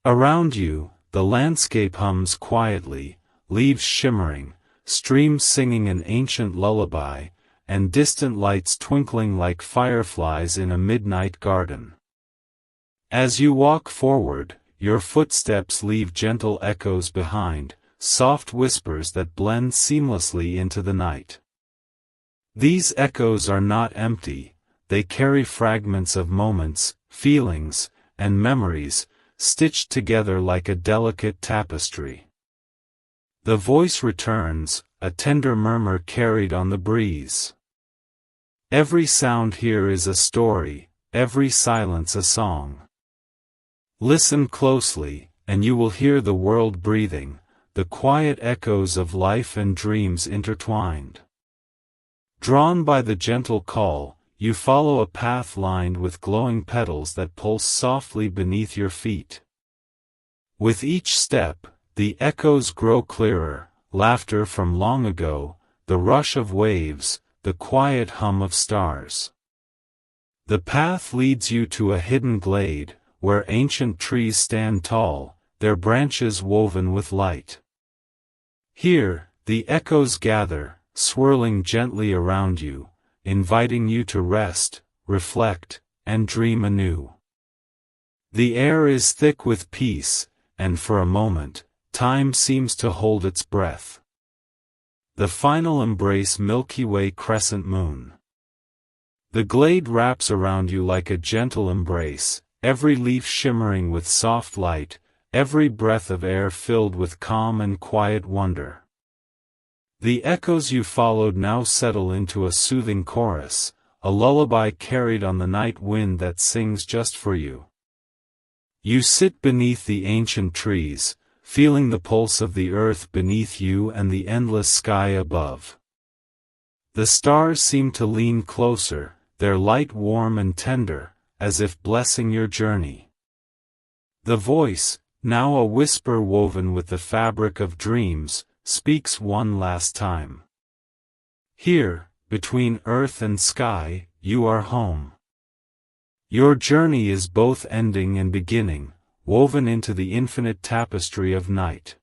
Around you, the landscape hums quietly, leaves shimmering, streams singing an ancient lullaby, and distant lights twinkling like fireflies in a midnight garden. As you walk forward, your footsteps leave gentle echoes behind, soft whispers that blend seamlessly into the night. These echoes are not empty, they carry fragments of moments, feelings, and memories, stitched together like a delicate tapestry. The voice returns, a tender murmur carried on the breeze. Every sound here is a story, every silence a song. Listen closely, and you will hear the world breathing, the quiet echoes of life and dreams intertwined. Drawn by the gentle call, you follow a path lined with glowing petals that pulse softly beneath your feet. With each step, the echoes grow clearer, laughter from long ago, the rush of waves, the quiet hum of stars. The path leads you to a hidden glade, where ancient trees stand tall, their branches woven with light. Here, the echoes gather, swirling gently around you, inviting you to rest, reflect, and dream anew. The air is thick with peace, and for a moment, time seems to hold its breath. The final embrace Milky Way crescent moon. The glade wraps around you like a gentle embrace, every leaf shimmering with soft light, every breath of air filled with calm and quiet wonder. The echoes you followed now settle into a soothing chorus, a lullaby carried on the night wind that sings just for you. You sit beneath the ancient trees, feeling the pulse of the earth beneath you and the endless sky above. The stars seem to lean closer, their light warm and tender, as if blessing your journey. The voice, now a whisper woven with the fabric of dreams, speaks one last time. Here, between earth and sky, you are home. Your journey is both ending and beginning, woven into the infinite tapestry of night.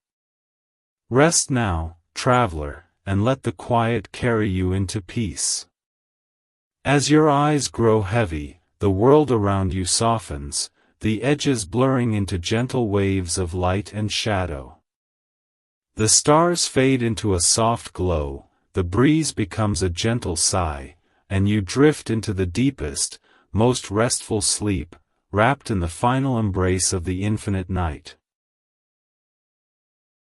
Rest now, traveler, and let the quiet carry you into peace. As your eyes grow heavy, the world around you softens, the edges blurring into gentle waves of light and shadow. The stars fade into a soft glow, the breeze becomes a gentle sigh, and you drift into the deepest, most restful sleep, wrapped in the final embrace of the infinite night.